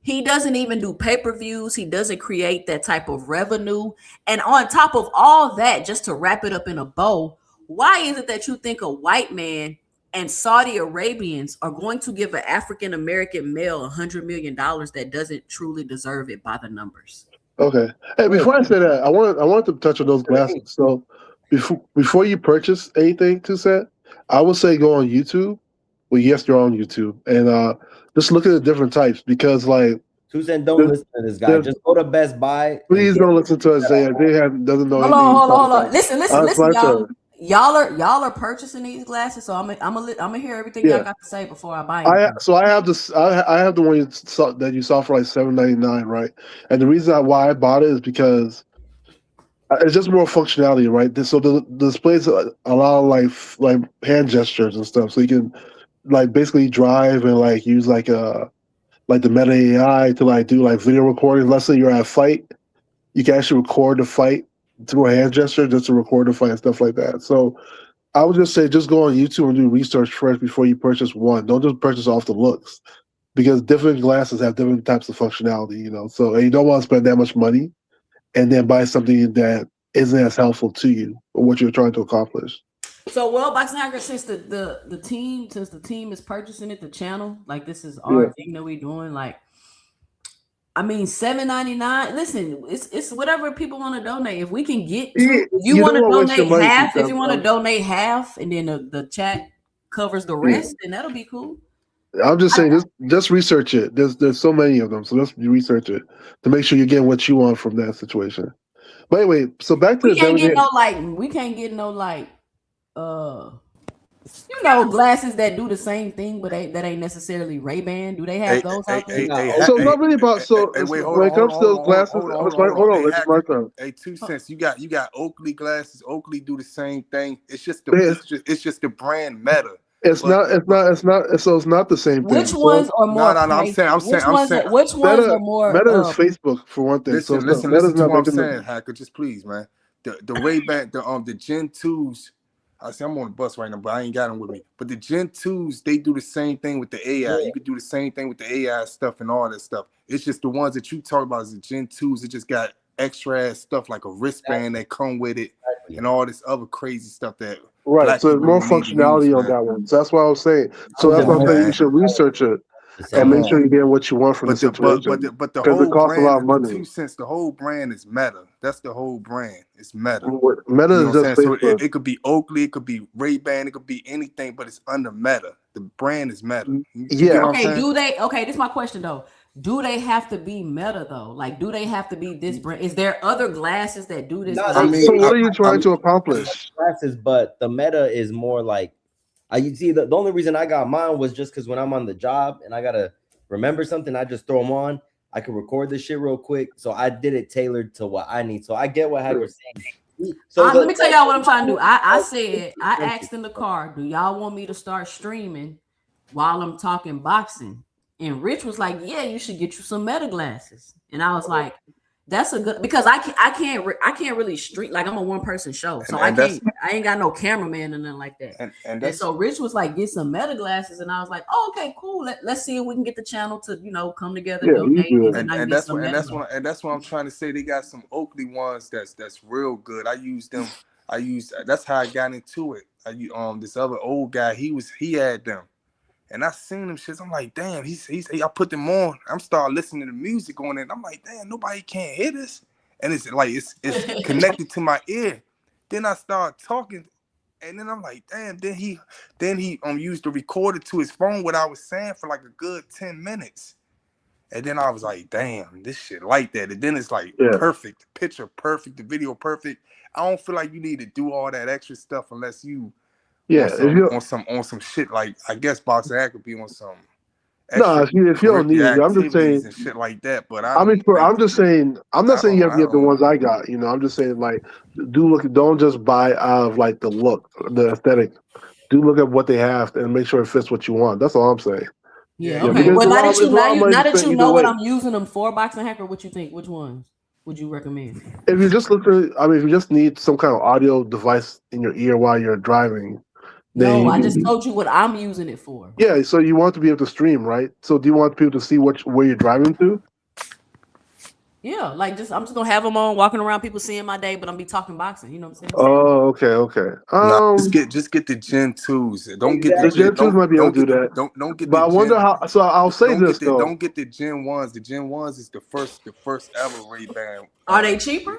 he doesn't even do pay-per-views. He doesn't create that type of revenue. And on top of all that, just to wrap it up in a bow, why is it that you think a white man and Saudi Arabians are going to give an African-American male $100 million that doesn't truly deserve it by the numbers? Okay. Hey, before I say that, I wanted to touch on those glasses. So before you purchase anything, Toussaint, I would say go on YouTube. Well, yes, you're on YouTube. And just look at the different types because, like, Toussaint, don't listen to this guy. Just go to Best Buy. Please don't listen to Isaiah. Doesn't know. Hold on. Listen, y'all. Y'all are purchasing these glasses, so I'm gonna hear everything y'all got to say before I buy them. I have this. I have the one that you saw for like $7.99, right? And the reason why I bought it is because it's just more functionality, right? So the displays a lot of like hand gestures and stuff, so you can like basically drive and like use like the Meta AI to like do like video recording. Let's say you're at a fight, you can actually record the fight through a hand gesture just to record the fight and stuff like that. So I would just say just go on YouTube and do research first before you purchase one. Don't just purchase off the looks because different glasses have different types of functionality, So and you don't want to spend that much money and then buy something that isn't as helpful to you or what you're trying to accomplish. So, well, Boxing Hacker, since the team is purchasing it, the channel, like this is our thing that we doing. Like, I mean, $7.99. Listen, it's whatever people want to donate. If we can get to, you want to donate half. If you want to donate half, and then the chat covers the rest, then that'll be cool. I'm just saying, just research it. There's so many of them, so just research it to make sure you're getting what you want from that situation. But anyway, so back to we can't get no glasses that do the same thing, but that ain't necessarily Ray-Ban. Do they have those out there? So not really about when it comes to those glasses. Hold on, it's my turn. Hey, 2 cents. You got Oakley glasses. Oakley do the same thing. It's just the brand Meta. It's not. So it's not the same thing. Which ones are more? No. I'm saying. Which ones are more? Meta is Facebook for one thing. Listen to what I'm saying, Hacker. Just please, man. The Ray-Ban, the Gen 2s. I see I'm on the bus right now, but I ain't got them with me. But the Gen 2s, they do the same thing with the AI. You could do the same thing with the AI stuff and all that stuff. It's just the ones that you talk about as the Gen 2s. It just got extra ass stuff like a wristband that come with it and all this other crazy stuff that. Right, so there's more functionality on that one. So that's what I was saying. So that's why I'm saying you should research it and make sure you get what you want from the situation. But the whole it costs brand, a lot of money. 2 cents, the whole brand is Meta. That's the whole brand. It's Meta. Meta is just so it could be Oakley, it could be Ray-Ban, it could be anything, but it's under Meta. The brand is Meta. Okay, this is my question though. Do they have to be Meta though? Like, do they have to be this brand? Is there other glasses that do this? So what are you trying to accomplish? Glasses, but the Meta is more like, you see, the only reason I got mine was just because when I'm on the job and I gotta remember something, I just throw them on. I can record this shit real quick, so I did it tailored to what I need. So I get what Hacker's saying. So let me tell y'all what I'm trying to do. I asked in the car, do y'all want me to start streaming while I'm talking boxing? And Rich was like, yeah, you should get you some Meta glasses. And I was like, that's a good, because I can't really stream, like I'm a one person show. So I ain't got no cameraman and nothing like that. And so Rich was like, get some Meta glasses. And I was like, oh, okay, cool. Let's see if we can get the channel to, come together. And that's what I'm trying to say. They got some Oakley ones that's real good. I used them. That's how I got into it. This other old guy, he had them. And I seen them shits. I'm like, damn, I put them on. I'm starting listening to music on it. I'm like, damn, nobody can't hear this. And it's like it's connected to my ear. Then I start talking, and then I'm like, damn. Then he used the recorder to his phone what I was saying for like a good 10 minutes. And then I was like, damn, this shit like that. And then it's like perfect, the picture perfect, the video perfect. I don't feel like you need to do all that extra stuff unless you. On some shit like, I guess Boxing Hacker could be on some. No, if you don't need it, I'm just saying and shit like that. But I'm just saying, I'm not saying you have to get the ones I got. I'm just saying, like, don't just buy out of like the look, the aesthetic. Do look at what they have and make sure it fits what you want. That's all I'm saying. Yeah. Okay. Well, now that you know what I'm using them for, Boxing Hacker, what you think? Which ones would you recommend? If you just if you just need some kind of audio device in your ear while you're driving. No, I just told you what I'm using it for. Yeah, so you want to be able to stream, right? So do you want people to see where you're driving to? Yeah, like I'm just gonna have them on, walking around, people seeing my day, but I'm be talking boxing. You know what I'm saying? Oh, okay. Just get the Gen 2s. Don't get the Gen 2s might be able to do that. Don't get. But I wonder how. So I'll say this though. Don't get the Gen 1s. The Gen 1s is the first ever Ray-Ban. Are they cheaper?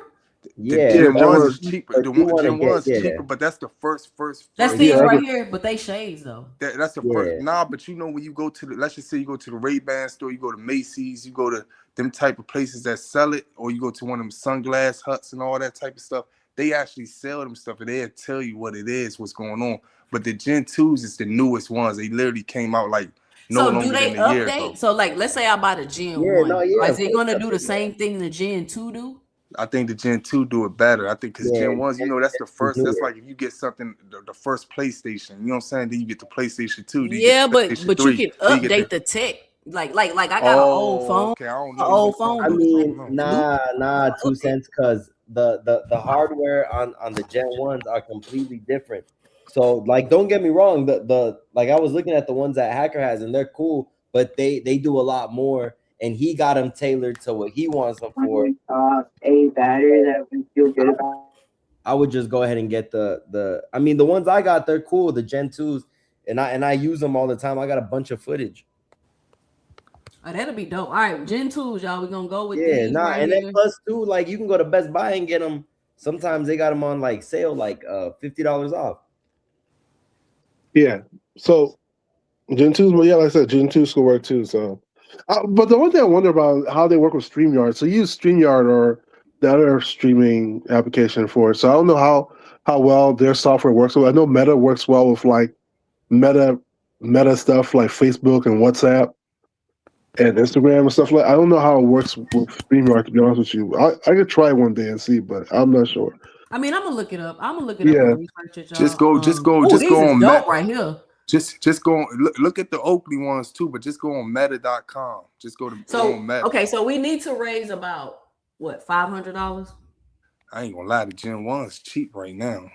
The Gen 1 is cheaper. The Gen 1 is cheaper, but that's the first. That's these right here, but they shades though. That's the first. Nah, but when you go to let's just say you go to the Ray-Ban store, you go to Macy's, you go to them type of places that sell it, or you go to one of them sunglass huts and all that type of stuff. They actually sell them stuff, and they'll tell you what it is, what's going on. But the Gen 2s is the newest ones. They literally came out like longer than a year ago. So like, let's say I buy the Gen 1. Is it gonna do the same thing the Gen 2 do? I think the Gen 2 do it better. I think because Gen 1s, that's the first. That's like if you get something, the first PlayStation. You know what I'm saying? Then you get the PlayStation 2. But you can update the tech. Like I got an old phone. Okay, I don't know. Old phone. I mean, nah, 2 cents, because the hardware on the Gen 1s are completely different. So like, don't get me wrong. The like I was looking at the ones that Hacker has, and they're cool, but they do a lot more. And he got them tailored to what he wants them for. A battery that we feel good about. I would just go ahead and get the. I mean, the ones I got, they're cool. The Gen 2s, and I use them all the time. I got a bunch of footage. Oh, that'll be dope. All right, Gen 2s, y'all. We're gonna go with Yeah, these nah, right and here. then plus too, like you can go to Best Buy and get them. Sometimes they got them on like sale, like $50 off. Yeah. So Gen 2s, well, yeah, like I said, Gen 2s could work too. So, but the one thing I wonder about how they work with StreamYard. So you use StreamYard or the other streaming application for it. So I don't know how well their software works. I know Meta works well with like Meta stuff like Facebook and WhatsApp and Instagram and stuff like. I don't know how it works with StreamYard, to be honest with you. I could try one day and see, but I'm not sure. I mean, I'm gonna look it up. I'm gonna look it Yeah. up and research it, y'all. Just go these is on dope right here. Just go on, look at the Oakley ones too, but just go on meta.com. Just go on Meta. Okay, so we need to raise about what, $500? I ain't gonna lie, the Gen 1's cheap right now.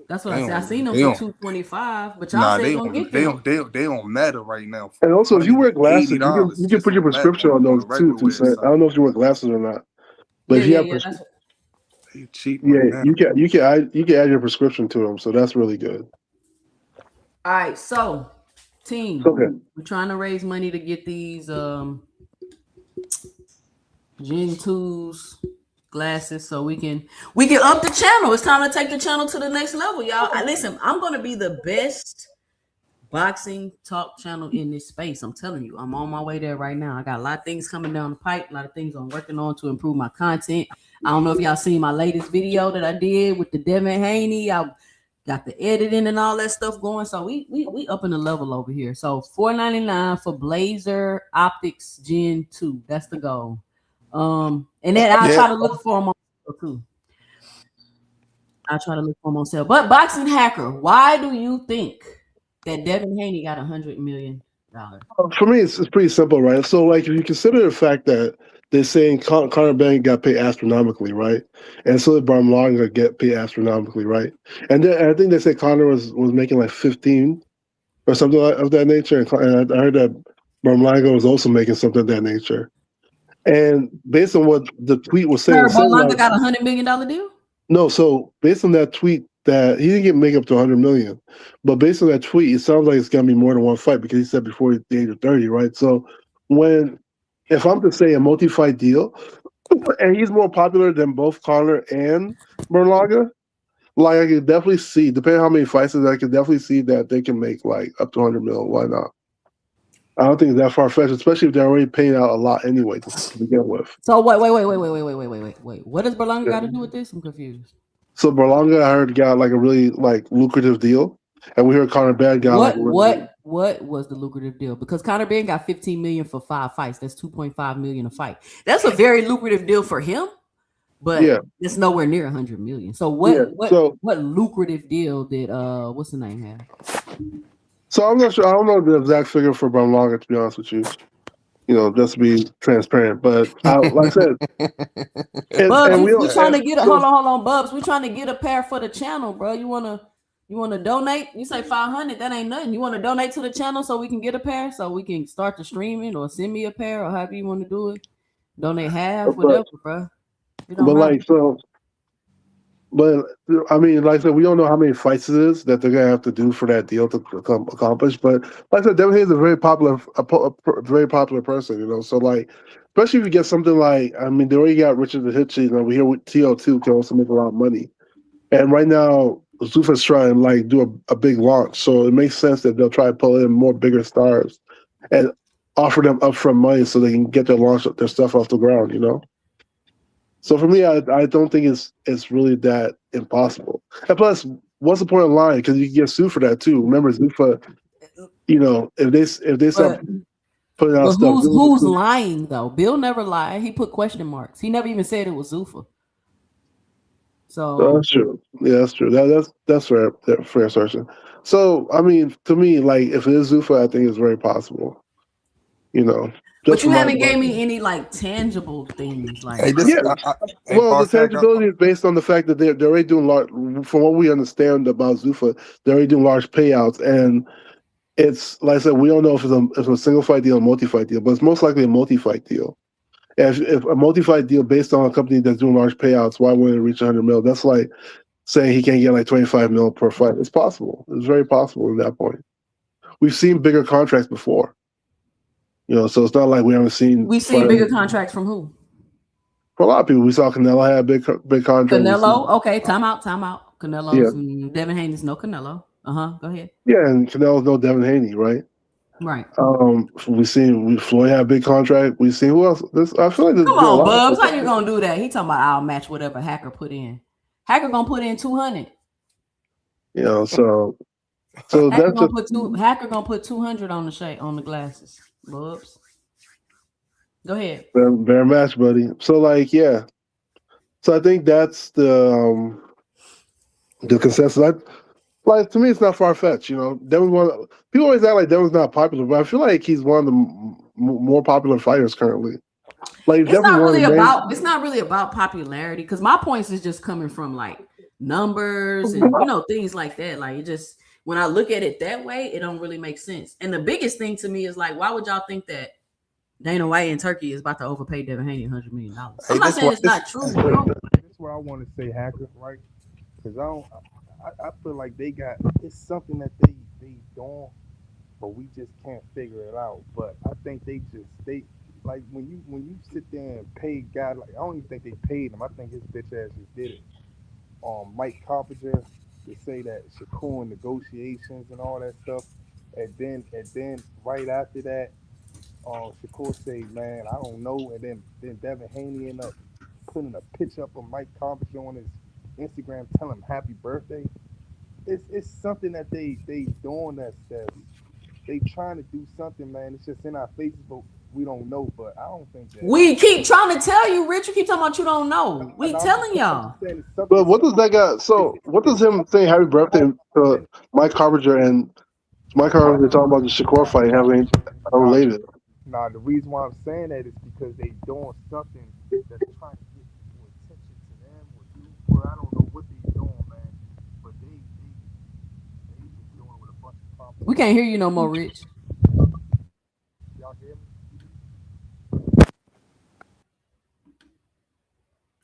That's what I said. I seen them for $225, but y'all say gonna get them. They on Meta right now. And also, if you wear glasses, you $80 can put your prescription on those too. I don't know if you wear glasses or not, but if you have they cheap. Yeah, you can add your prescription to them, so that's really good. All right, so team, Okay. we're trying to raise money to get these Gen 2s glasses so we can up the channel. It's time to take the channel to the next level, y'all. Listen, I'm gonna be the best boxing talk channel in this space. I'm telling you, I'm on my way there right now. I got a lot of things coming down the pipe, a lot of things I'm working on to improve my content. I don't know if y'all seen my latest video that I did with the Devin Haney. I got the editing and all that stuff going. So we up in the level over here. So $499 for Blazer Optics Gen 2. That's the goal. And then I'll try to look for them on sale too. I'll try to look for them on sale. But Boxing Hacker, why do you think that Devin Haney got $100 million? For me, it's pretty simple, right? So, like, if you consider the fact that they're saying Conor Benn got paid astronomically, right? And so did Bramlanga get paid astronomically, right? And then I think they said Conor was making like 15 or something of that nature. And I heard that Bramlanga was also making something of that nature. And based on what the tweet was saying, Bramlanga got $100 million deal? No, so based on that tweet, that he didn't make up to 100 million, but based on that tweet, it sounds like it's gonna be more than one fight because he said before the age of 30, right? So if I'm to say a multi-fight deal, and he's more popular than both Conor and Berlanga, like I could definitely see, depending on how many fights, I could definitely see that they can make like up to 100 mil. Why not? I don't think it's that far-fetched, especially if they're already paying out a lot anyway to begin with. So wait. What does Berlanga got to do with this? I'm confused. So Berlanga, I heard, got like a really like lucrative deal, and we heard Conor Benn got what was the lucrative deal? Because Conor Benn got $15 million for 5 fights. That's $2.5 million a fight. That's a very lucrative deal for him, but it's nowhere near $100 million. So what lucrative deal did what's the name have? So I'm not sure. I don't know the exact figure for Berlanga, to be honest with you. You know, just to be transparent, but like I said, we're trying to get hold on, Bubs. We're trying to get a pair for the channel, bro. You wanna donate? You say 500, that ain't nothing. You want to donate to the channel so we can get a pair, so we can start the streaming, or send me a pair, or however you want to do it. Donate half, whatever, bro. But I mean, like I said, we don't know how many fights it is that they're gonna have to do for that deal to accomplish. But like I said, Devin Haney is a very popular person, you know. So like, especially if you get something like, I mean, they already got Richard the Hitchy, you know. We hear with TO2 can also make a lot of money, and right now Zuffa's trying to like do a big launch, so it makes sense that they'll try to pull in more bigger stars and offer them upfront money so they can get their stuff off the ground, you know. So for me, I don't think it's really that impossible. And plus, what's the point of lying? Because you can get sued for that too. Remember, Zuffa, you know, if they start putting out stuff. Who's lying though? Bill never lied. He put question marks. He never even said it was Zuffa. So that's true. Yeah, that's true. That's fair assertion. So I mean, to me, like if it is Zuffa, I think it's very possible. You know. But you haven't gave me any like tangible things like. The tangibility is based on the fact that they're already doing large. From what we understand about Zuffa, they're already doing large payouts, and it's like I said, we don't know if it's a single fight deal or multi-fight deal, but it's most likely a multi-fight deal. And if a multi-fight deal based on a company that's doing large payouts, why wouldn't it reach 100 mil? That's like saying he can't get like 25 mil per fight. It's possible. It's very possible at that point. We've seen bigger contracts before. So it's not like we haven't seen. We've seen bigger contracts from who? For a lot of people, we saw Canelo had big contract. Canelo, okay, time out. Canelo's Devin Haney's no Canelo. Go ahead. Yeah, and Canelo's no Devin Haney, right? Right. We've seen Floyd had a big contract. We've seen who else? I feel like this. Come on, Bubs. How you gonna do that? He talking about I'll match whatever Hacker put in. Hacker gonna put in 200. So Hacker that's gonna put 200 on the glasses. Bubs. Go ahead. Fair match, buddy. So So I think that's the consensus. To me, it's not far fetched. Devin people always act like Devin's not popular, but I feel like he's one of the more popular fighters currently. Like it's not really about popularity, because my points is just coming from like numbers and things like that. Like it just, when I look at it that way, it don't really make sense. And the biggest thing to me is like, why would y'all think that Dana White in Turkey is about to overpay Devin Haney $100 million? I'm not saying it's not true. That's what I want to say, Hacker, right? Because I feel like it's something that they doing, but we just can't figure it out. But I think they like when you sit there and pay guys, like I don't even think they paid him. I think his bitch ass just did it. Mike Carpenter to say that Shakur in negotiations and all that stuff, and then right after that, Shakur say, man, I don't know, and then Devin Haney ended up putting a picture up of Mike Carpenter on his Instagram, telling him happy birthday. It's something that they doing that they trying to do something, man. It's just in our faces, but we don't know. But I don't think that we keep trying to tell you, Rich. You keep talking about you don't know. We telling y'all. But what does that guy? So what does him saying happy birthday to Mike Carpenter and Mike Carpenter talking about the Shakur fight having unrelated? Nah, the reason why I'm saying that is because they doing something that's trying to get more attention to them or do. Well, I don't know what they doing, man. But they just doing it with a bunch of problems. We can't hear you no more, Rich. Y'all hear me?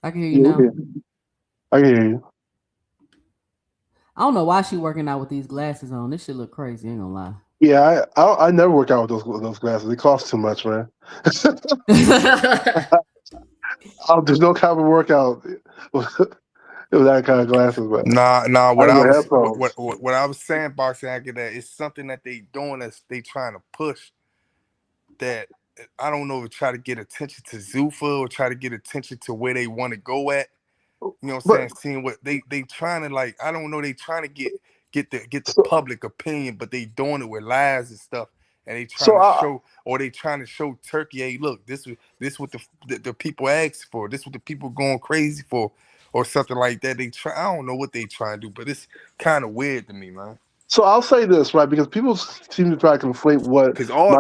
I can hear you now. I can hear you. I don't know why she working out with these glasses on. This shit look crazy. Ain't gonna lie. Yeah, I never work out with those glasses. They cost too much, man. There's no kind of workout with that kind of glasses, man. Nah. What I was saying, Boxing Hacker, that it's something that they doing that they trying to push. That I don't know if try to get attention to Zuffa or try to get attention to where they want to go at. You know what I'm saying? Seeing what they trying to, like, I don't know, they trying to get the public opinion, but they doing it with lies and stuff, and they trying to show, or they trying to show Turkey, hey, look, this what the people asked for, this what the people going crazy for, or something like that. I don't know what they trying to do, but it's kind of weird to me, man. So I'll say this, right, because people seem to try to conflate what all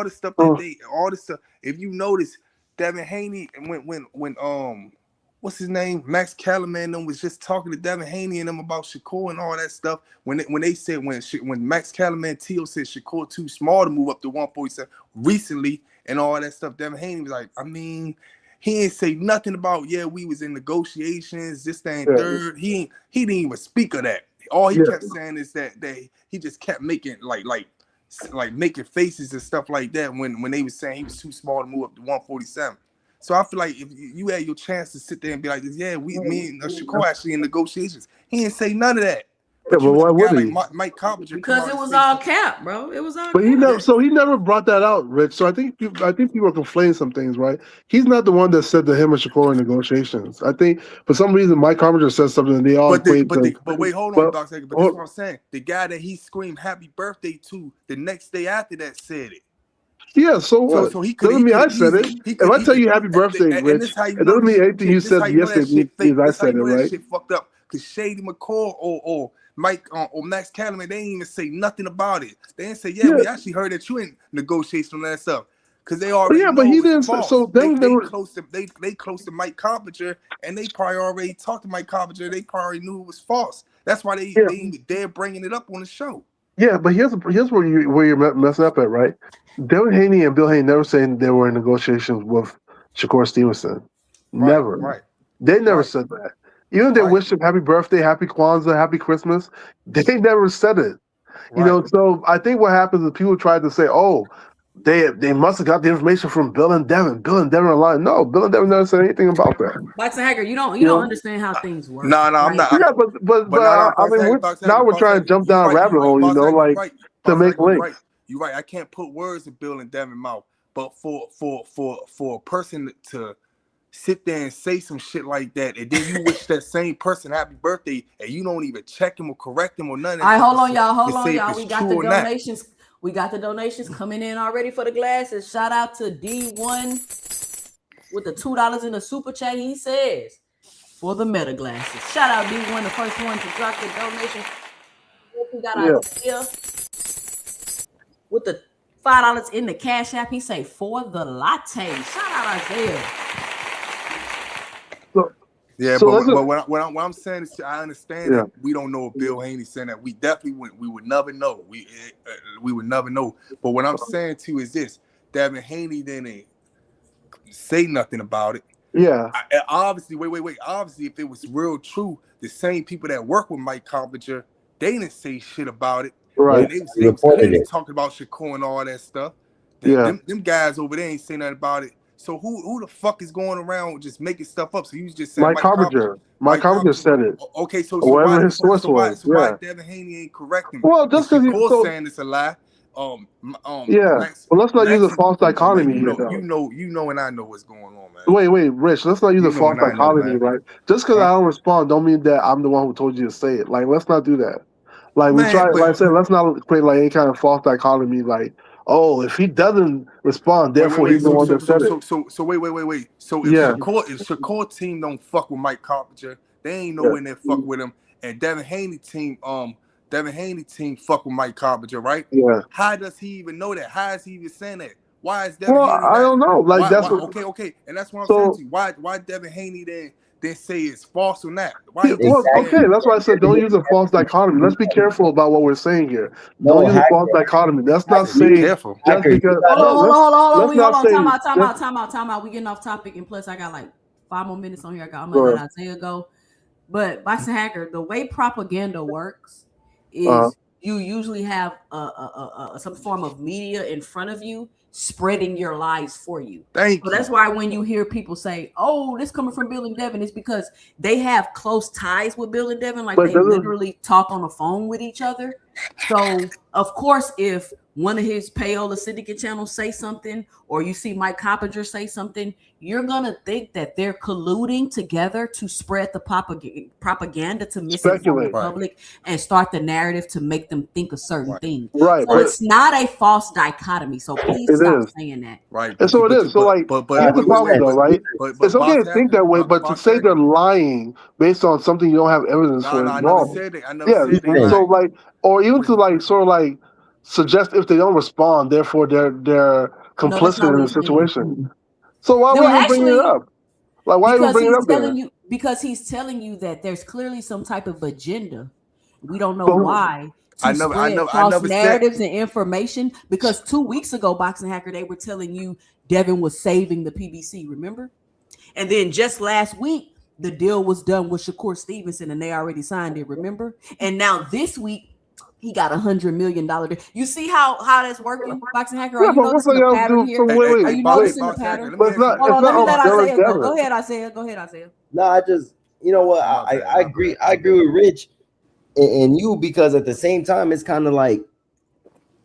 the stuff that all the stuff. If you notice, Devin Haney, when what's his name, Max Kellerman and them was just talking to Devin Haney and them about Shakur and all that stuff. When they said when Max Kellerman and Tio said Shakur too small to move up to 147 recently and all that stuff, Devin Haney was like, I mean, he ain't say nothing about we was in negotiations, this, that, and third. He didn't even speak of that. All he kept saying is that he just kept making like making faces and stuff like that when they was saying he was too small to move up to 147. So I feel like if you had your chance to sit there and be like, me and Shakur actually in negotiations. He didn't say none of that. Yeah, but why would he? Like Mike Carpenter, because it was all cap, bro. It was all. But he never brought that out, Rich. So I think people are conflating some things, right? He's not the one that said that him and Shakur in negotiations. I think for some reason Mike Carpenter said something and they all. But wait, hold on, Doc. But that's what I'm saying. The guy that he screamed "Happy Birthday" to the next day after that said it. Yeah, so what? So he doesn't mean I said it. If I tell you happy birthday, Rich, it doesn't mean anything you said yesterday means I said it, right? Shit fucked up because Shady McCall or Mike or Max Kellerman, they didn't even say nothing about it. They didn't say, we actually heard that you in negotiation on that stuff. Because they already but he didn't say, so they close to Mike Carpenter, and they probably already talked to Mike Carpenter. They probably knew it was false. That's why they're bringing it up on the show. Yeah, but here's where you're messing up at, right? Devin Haney and Bill Haney never said they were in negotiations with Shakur Stevenson. Never. Right. They never said that. Even if they Right. wish him happy birthday, happy Kwanzaa, happy Christmas, they never said it. You know, so I think what happens is people try to say, "Oh, they must have got the information from Bill and Devin. Bill and Devin are lying." No, Bill and Devin never said anything about that. Boxing Hacker, you don't You know? understand how things work. No, I'm right? not. Yeah, but no, I mean, now we're trying to jump down a rabbit hole, you know, like to make links. You're right. I can't put words in Bill and Devin's mouth, but for a person to sit there and say some shit like that, and then you wish that same person happy birthday, and you don't even check him or correct him or nothing. All right, hold on, y'all. We got the true or not. donations. We got the donations coming in already for the glasses. Shout out to D1 with the $2 in the super chat. He says for the meta glasses. Shout out D1, the first one to drop the donation. We got Isaiah with the $5 in the Cash App. He say for the latte. Shout out Isaiah. Yeah, So but what I'm saying is, I understand that we don't know if Bill Haney saying that. We definitely would never know. We would never know. But what I'm saying to you is this: Devin Haney didn't say nothing about it. Yeah. Obviously, wait. Obviously, if it was real true, the same people that work with Mike Coppinger, they didn't say shit about it. Right. They was clearly talking about Shakur and all that stuff. Them guys over there ain't saying nothing about it. So who the fuck is going around just making stuff up? So he was just saying Mike Coppinger. Mike Coppinger said it. Okay, so whatever his source was. Why Devin Haney ain't correcting? Well, just because he's saying it's a lie. Well, let's not use a false dichotomy. You know, and I know what's going on, man. Wait, Rich. Let's not use a false dichotomy, right? Just because I don't respond, don't mean that I'm the one who told you to say it. Like, let's not do that. Like, we try. Like I said, let's not create like any kind of false dichotomy. Like, oh, if he doesn't respond, therefore he's the one that said it. So wait. So if Shakur team don't fuck with Mike Coppinger, they ain't nowhere near fuck with him. And Devin Haney team fuck with Mike Coppinger, right? Yeah. How does he even know that? How is he even saying that? Why is Devin Haney? I don't know. Like okay, and that's what I'm saying to you. Why Devin Haney then say it's false or not? Okay, that's why I said don't use a false dichotomy. Let's be careful about what we're saying here. Don't use a false dichotomy. That's not saying just because. Hold on. Time out. We getting off topic, and plus I got like 5 more minutes on here. I'm gonna let Isaiah go. But Boxing Hacker, the way propaganda works is you usually have some form of media in front of you spreading your lies for you. Thank you. That's why when you hear people say, "Oh, this coming from Bill and Devin," it's because they have close ties with Bill and Devin, like they literally talk on the phone with each other. So, of course, if one of his payola syndicate channels say something, or you see Mike Coppinger say something, you're gonna think that they're colluding together to spread the propaganda to misinform the public and start the narrative to make them think a certain thing. Right. So it's not a false dichotomy. So please stop saying that. Right. And so it is. So like, here's the problem though, right? It's okay to think that way, but to say they're lying based on something you don't have evidence for is wrong. I never said that. So like, or even to like sort of like suggest if they don't respond, therefore they're complicit in the situation. So why would you bring it up? Like, why are you bringing it up there? Because he's telling you that there's clearly some type of agenda. We don't know why. I never false narratives and information. Because 2 weeks ago, Boxing Hacker, they were telling you Devin was saving the PBC. Remember? And then just last week, the deal was done with Shakur Stevenson, and they already signed it. Remember? And now this week, he got $100 million. You see how that's working, Boxing Hacker? Are you noticing the pattern here? Are you noticing the pattern? But let me let Isaiah go. Go ahead, Isaiah. No, I just, you know what? I agree. I agree with Rich and you, because at the same time, it's kind of like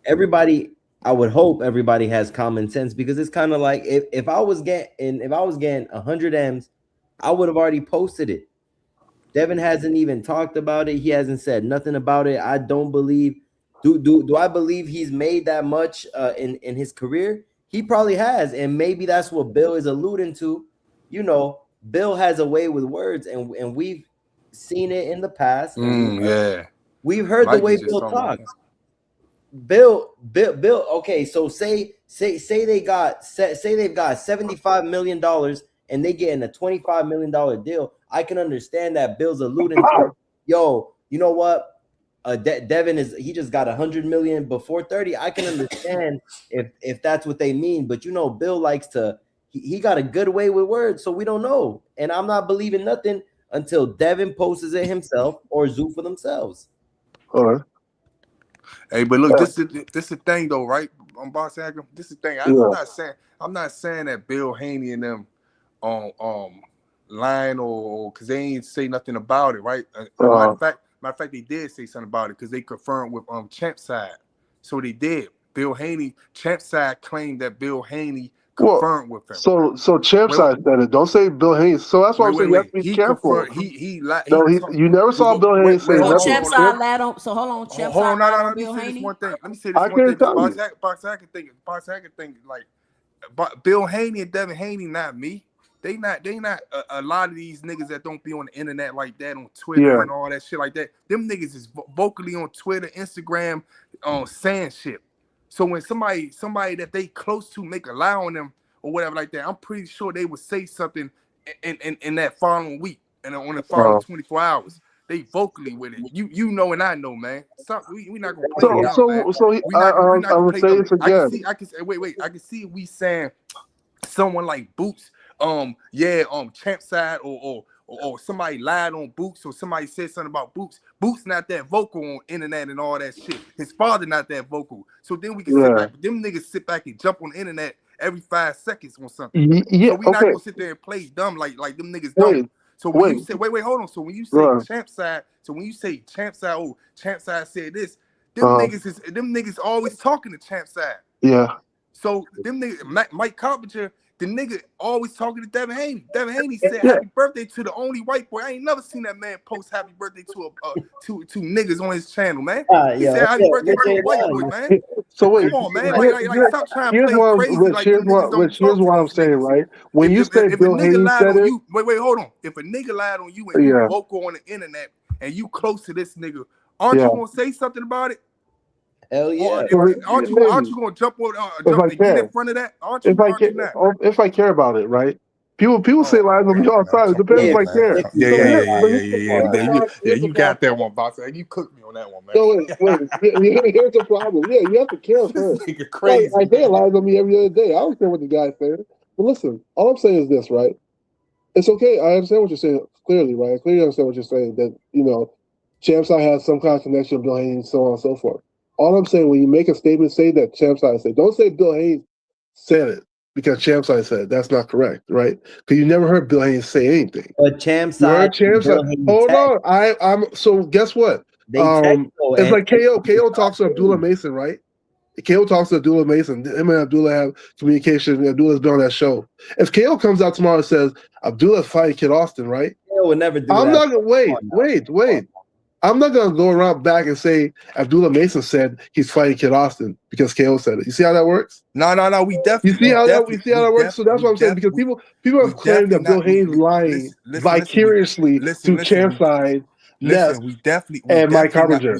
everybody. I would hope everybody has common sense, because it's kind of like if I was getting 100 M's, I would have already posted it. Devin hasn't even talked about it. He hasn't said nothing about it. I don't believe. Do I believe he's made that much in his career? He probably has, and maybe that's what Bill is alluding to. You know, Bill has a way with words, and we've seen it in the past. We've heard the way Bill talks. Bill. Okay, so say they've got $75 million and they get in a $25 million deal. I can understand that Bill's alluding to, yo, you know what? Devin he just got 100 million before 30. I can understand if that's what they mean, but you know, Bill likes to. He got a good way with words, so we don't know. And I'm not believing nothing until Devin posts it himself or Zoo for themselves. All right. Hey, but look, this is the thing though, right? Boss Hacker, this is the thing. I'm not saying that Bill Haney and them lying or because they ain't say nothing about it, right? Matter of fact, they did say something about it because they confirmed with Champ side. So they did. Bill Haney, Champ side claimed that Bill Haney confirmed with him. So Champ side said it. Don't say Bill Haney. So that's why I'm saying you have to be careful. You never saw Bill Haney say So nothing. Champ side lied on. So hold on, Champ side lied on Bill Haney. Let me say this one thing. Box Hacker think like Bill Haney and Devin Haney, not me. They not a lot of these niggas that don't be on the internet like that on Twitter and all that shit like that. Them niggas is vocally on Twitter, Instagram, saying shit. So when somebody that they close to make a lie on them or whatever like that, I'm pretty sure they would say something in that following week and on the following 24 hours. They vocally with it. You know and I know, man. We not gonna play it out, man. I would say this again. I can see we saying someone like Boots. Champ side or somebody lied on Boots or somebody said something about Boots. Boots not that vocal on internet and all that shit. His father not that vocal. So then we can sit back. Them niggas sit back and jump on the internet every 5 seconds on something. So we not gonna sit there and play dumb like them niggas don't. So when you say hold on. So when you say Champ side, Champ side said this, them niggas always talking to Champ side. Yeah. So them niggas, Mike Carpenter, the nigga always talking to Devin Haney. Devin Haney said happy birthday to the only white boy. I ain't never seen that man post happy birthday to two niggas on his channel, man. He said happy birthday to a white boy, man. So wait, come on, man. Like stop trying to play crazy. Here's what I'm saying, right? When you say Bill Haney said it, wait, hold on. If a nigga lied on you and you vocal on the internet and you close to this nigga, aren't you gonna say something about it? Hell yeah! Aren't you gonna jump and get in front of that? If I care about it, right? People say lies on me all the time. It depends if I care. Yeah. You got that one, boss. You cooked me on that one, man. So wait. Here's the problem. Yeah, you have to care first. Crazy. I say lies on me every other day. I don't care what the guy's saying. But listen, all I'm saying is this, right? It's okay. I understand what you're saying clearly, right? I clearly understand what you're saying. That Champ side has some kind of connection with Bill Haney and so on and so forth. All I'm saying, when you make a statement, say that Champ side said. Don't say Bill Haynes said it because Champ side said it. That's not correct, right? Because you never heard Bill Haynes say anything. But Champ side. Hold on. I'm. So guess what? It's like KO. KO talks to Abdullah Mason, right? KO talks to Abdullah Mason. Him and Abdullah have communication. Abdullah's been on that show. If KO comes out tomorrow and says Abdullah's fighting Kid Austin, right? KO would never do that. I'm not gonna wait. I'm not gonna go around back and say Abdullah Mason said he's fighting Kid Austin because KO said it. You see how that works? No. We definitely. You see how that works? So that's what I'm saying, because people have claimed that Bill Haynes lying vicariously to Champ side. We definitely and Mike Carpenter.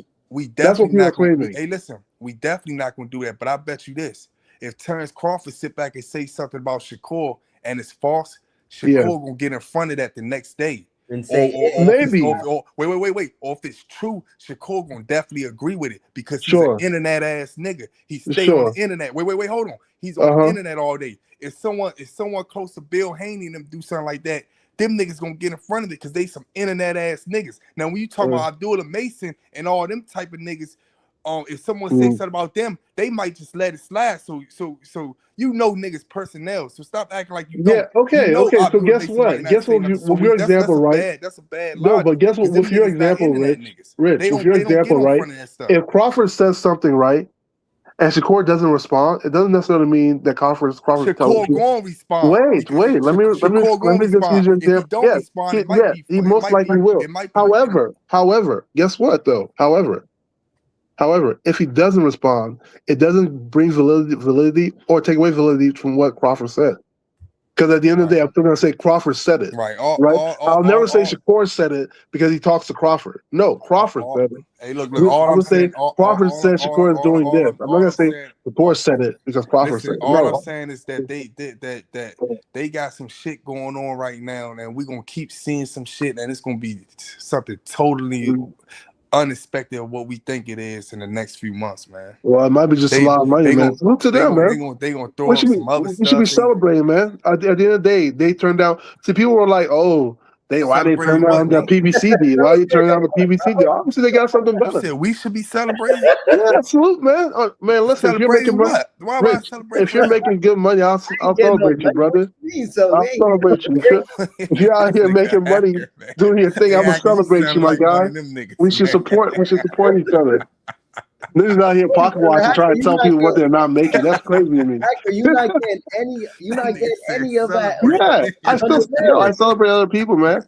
That's what people are claiming. Hey, listen, we definitely not gonna do that. But I bet you this: if Terrence Crawford sit back and say something about Shakur and it's false, Shakur gonna get in front of that the next day. And say maybe. Wait. Or if it's true, Shakur gonna definitely agree with it because he's an internet ass nigga. He stay on the internet. Wait, hold on. He's on the internet all day. If someone close to Bill Haney and them do something like that, them niggas gonna get in front of it because they some internet ass niggas. Now when you talk about Abdullah Mason and all them type of niggas, if someone says something about them, they might just let it slide. So niggas personnel. So stop acting like you don't. Yeah, okay. So guess what? Guess what? With your example, right? That's a bad logic. No, but guess what? With your example, Rich, with your example, right? If Crawford says something, right, and Shakur doesn't respond, it doesn't necessarily mean that Crawford Shakur gonna respond. Wait. Let me just use your example. Yes, he most likely will. However, guess what though? However, if he doesn't respond, it doesn't bring validity or take away validity from what Crawford said. Because at the end of the day, I'm still going to say Crawford said it. Right. I'll never say Shakur said it because he talks to Crawford. No, Crawford said it. Hey, look. I'm saying Crawford said Shakur is doing this. I'm not going to say Shakur said it because Crawford said it. All I'm saying is that they got some shit going on right now, and we're going to keep seeing some shit, and it's going to be something totally unexpected of what we think it is in the next few months, man. Well, it might be just a lot of money, man. Look to them, man. They gonna throw up some other stuff. We should be celebrating, man. At the end of the day, they turned down. See, people were like, "Oh, Why they turn down the PBC deal? Why you turn down the PBC deal? Obviously, they got something You better. said we should be celebrating. Yeah, absolutely, man. Man, listen, if you're making money, what? Why am I Rich, celebrating? if you're making good money, I'll celebrate you, brother. I'll celebrate you. If you're out here making money, doing your thing, I'm gonna celebrate you, my guy. We should support each other. Niggas out here pocket watching, trying to tell people what they're not making. That's crazy to me. You're not getting any of that. Yeah, I celebrate other people, man.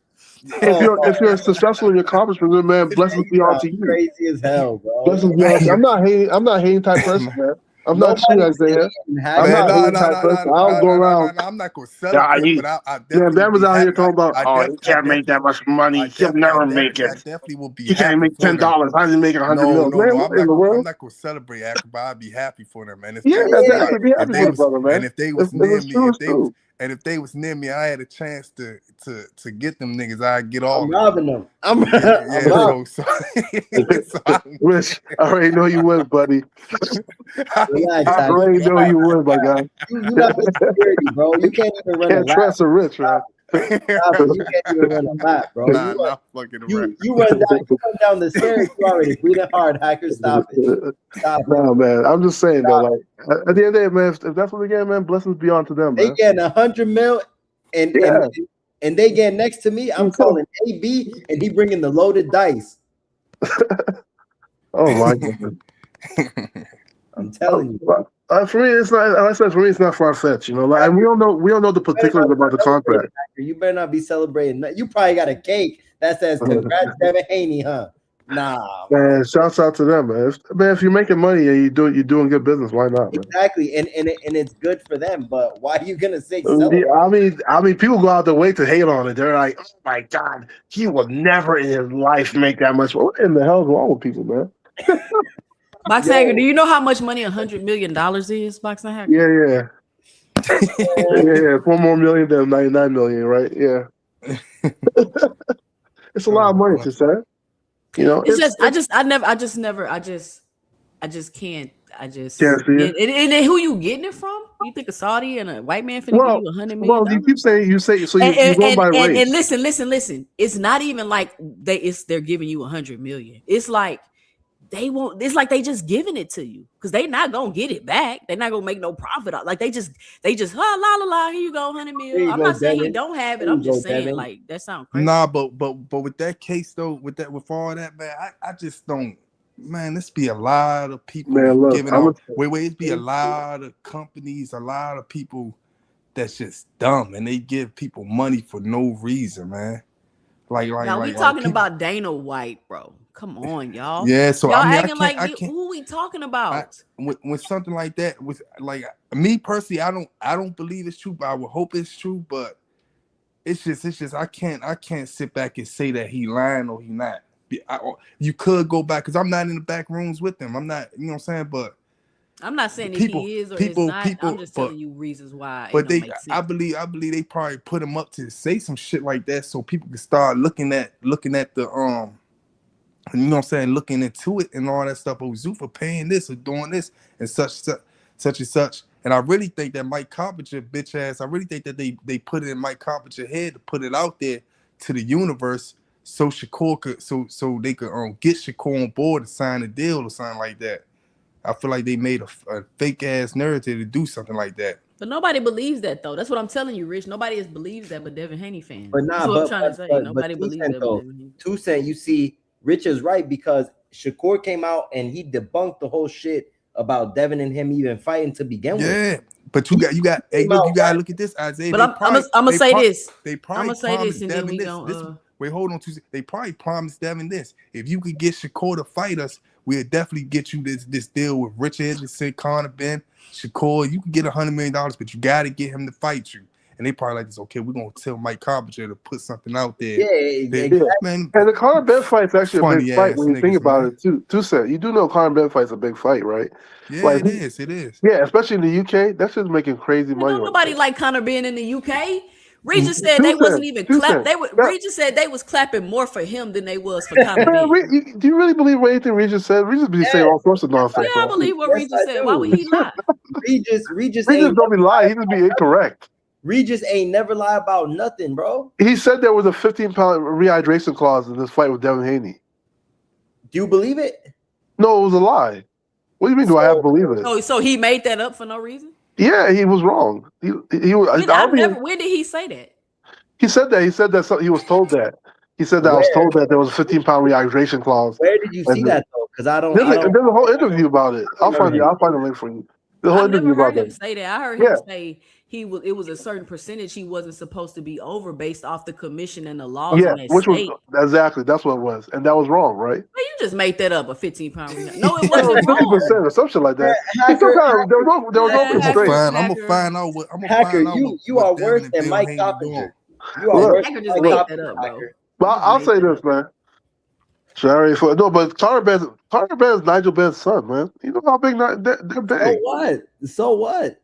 If you're successful in your accomplishments, man, blessings be on to you. Crazy as hell, bro. Blessings be on to you. I'm not hating type person, man. I'm not you, Isaiah. I'm not hating type person. I don't go around. I'm not gonna celebrate, but I definitely Dan was out here talking about, I he can't make that much money. He'll never make it. I definitely will be. He can't make $10. How's he making $100 million? I'm not gonna celebrate Akron, but I'd be happy for them, man. Be happy for the brother, man. And if they was near me, if they was near me, I had a chance to get them niggas. I'd get all. I'm robbing them. Rich, I already know you would, buddy. I already know you would, my guy. You not security, bro. You can't even run. Can't trust a Rich, man. You can't even run a lap, bro. You run down the stairs. You already breathing hard. Hacker, stop it. No, man. I'm just saying though, like at the end of the day, man, if that's what they get, man, blessings be on to them, man. They getting $100 million, and they get next to me. I'm calling AB, and he bringing the loaded dice. Oh my goodness. I'm telling you. For me, it's not. Like I said, for me, it's not far fetched. You know, like, and we don't know the particulars about the contract. You better not be celebrating. You probably got a cake that says "Congrats, Devin Haney," huh? Nah, man. Shouts out to them, man. If you're making money and you're doing good business, why not, man? Exactly, and it's good for them. But why are you gonna say? I mean, people go out their way to hate on it. They're like, "Oh my god, he will never in his life make that much." What in the hell is wrong with people, man? Boxing Hacker, do you know how much money $100 million is, Boxing Hacker? Yeah. 4 more million than 99 million, right? Yeah. It's a lot of money to say. You know, it's just I just can't. Can't see it. And then who you getting it from? You think a Saudi and a white man finna give you $100 million? Well, you keep saying you go by race. And listen. It's not even like they're giving you $100 million. It's like they won't. It's like they just giving it to you because they not gonna get it back. They're not gonna make no profit. Like they just la here you go, $100 million. I'm not saying you don't have it. I'm just saying like that sounds crazy. Nah, but with that case though, with all that, man, I just don't. Man, this be a lot of people giving out. It's be a lot of companies, a lot of people that's just dumb, and they give people money for no reason, man. Like we talking about Dana White, bro. Come on, y'all. Yeah, so y'all I mean, acting like who we talking about? When something like that was like me personally, I don't believe it's true, but I would hope it's true. But it's just I can't sit back and say that he lying or he not. You could go back because I'm not in the back rooms with them. I'm not, you know what I'm saying? But I'm not saying if he is or is not. I'm just telling you reasons why. But I believe they probably put him up to say some shit like that so people can start looking at the you know what I'm saying, looking into it and all that stuff. Oh, Zuffa paying this or doing this and such and such. And I really think that Mike Carpenter, bitch ass, I really think that they put it in Mike Carpenter's head to put it out there to the universe so Shakur could so they could get Shakur on board to sign a deal or something like that. I feel like they made a fake ass narrative to do something like that. But nobody believes that though. That's what I'm telling you, Rich. Nobody believes that, but Devin Haney fans. But nah, that's what I'm trying to say. Nobody believes that. But 2 Cent, you see, Rich is right because Shakur came out and he debunked the whole shit about Devin and him even fighting to begin with. Yeah, but you got. Hey, look, you gotta look at this, Isaiah. But I'm gonna say this. They probably promised Devin this. Wait, hold on. They probably promised Devin this. If you could get Shakur to fight us, we'll definitely get you this deal with Rich Anderson, Conor Ben, Shakur. You can get $100 million, but you got to get him to fight you. And they probably like this. Okay, we're gonna tell Mike Carpenter to put something out there. Yeah. Man. And the Conor Ben fight's actually a big fight when you think about it. It too. Set. You do know Conor Ben fight's a big fight, right? Yeah, like, it is. Yeah, especially in the UK, that's just making crazy money. Nobody like Conor Ben in the UK. Regis said they wasn't even clapping. Regis said they was clapping more for him than they was for Conor Ben. Do you really believe anything Regis said? Regis be saying all sorts of nonsense. Yeah, I believe what Regis said. Why would he lie? Regis don't be lying. He just be incorrect. Regis ain't never lie about nothing, bro. He said there was a 15-pound rehydration clause in this fight with Devin Haney. Do you believe it? No, it was a lie. What do you mean? Do I have to believe it? So he made that up for no reason? Yeah, he was wrong. He When did he say that? He said that. He said that he was told that. He said that I was told that there was a 15-pound rehydration clause. Where did you see that though? Because I don't. There's a whole interview about it. I'll find the link for you. The whole interview about that. Say that. I heard him say it was a certain percentage he wasn't supposed to be over based off the commission and the laws. Yeah, in that which state. was exactly that's what it was, and that was wrong, right? Well, you just made that up, a 15-pound. No, it wasn't 50% wrong. or something like that. There was no constraint. I'm gonna find out what. I'm gonna Hacker, find out you are worse than Mike Coppinger. You are worse Hacker than just Mike made that up, bro. Coppinger. But I'll say this, man. Sorry for no, but Conor Ben is Nigel Ben's son, man. You know how big they're big. So what? So what?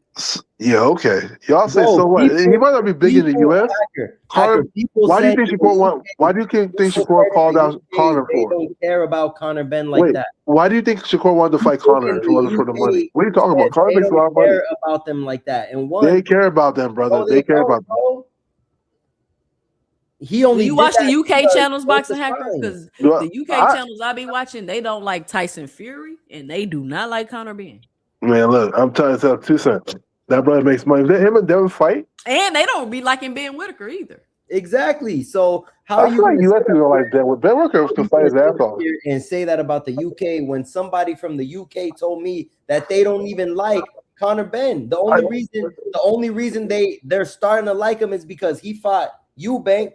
Yeah, okay. Y'all say so what? He might not be big in the U.S. Why do you think Shakur called out Conor They for? don't care about Conor Ben like that. Why do you think Shakur wanted to fight Conor if it wasn't for the money? What are you talking about? Conor makes a lot of money. They don't care about them like that. And one, They care about them, brother. They care about them. He only. You watch the UK channels, Boxing Hacker, because the UK channels I be watching, they don't like Tyson Fury and they do not like Conor Ben. Man, look, I'm telling you, 2 cents. That brother makes money. Him and Devin fight, and they don't be liking Ben Whitaker either. Exactly. So how I you feel like US people like Ben? Ben Whitaker can fight his ass off. And say that about the UK when somebody from the UK told me that they don't even like Conor Ben. The only reason they're starting to like him is because he fought Eubank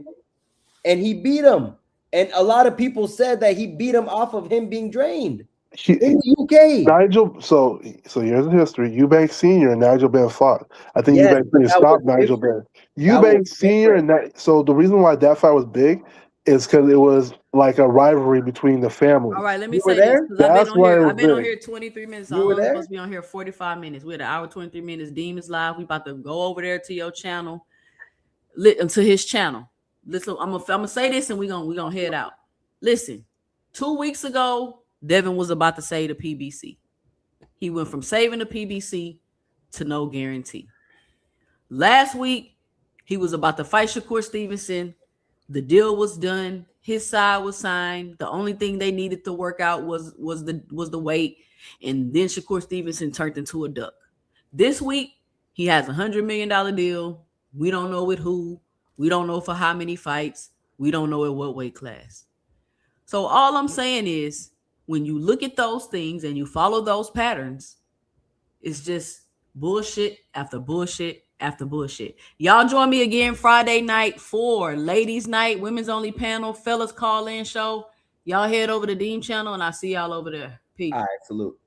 and he beat him. And a lot of people said that he beat him off of him being drained in the UK. Nigel, so here's the history. Eubank Sr. and Nigel Benn fought. I think Eubank Sr. stopped Nigel Benn. Eubank Sr. and that. So the reason why that fight was big is because it was like a rivalry between the families. All right, let me say this because I've been on here 23 minutes. I'm only supposed to be on here 45 minutes. We're at an hour 23 minutes. Demons Live. We about to go over there to your channel, to his channel. Listen, I'm gonna say this and we're gonna head out. Listen, 2 weeks ago, Devin was about to say the PBC. He went from saving the PBC to no guarantee. Last week, he was about to fight Shakur Stevenson. The deal was done. His side was signed. The only thing they needed to work out was the weight. And then Shakur Stevenson turned into a duck. This week, he has $100 million deal. We don't know with who. We don't know for how many fights. We don't know at what weight class. So all I'm saying is, when you look at those things and you follow those patterns, it's just bullshit after bullshit after bullshit. Y'all join me again Friday night for ladies night, women's only panel, fellas call in show. Y'all head over to Deem channel and I'll see y'all over there. Peace. All right, salute.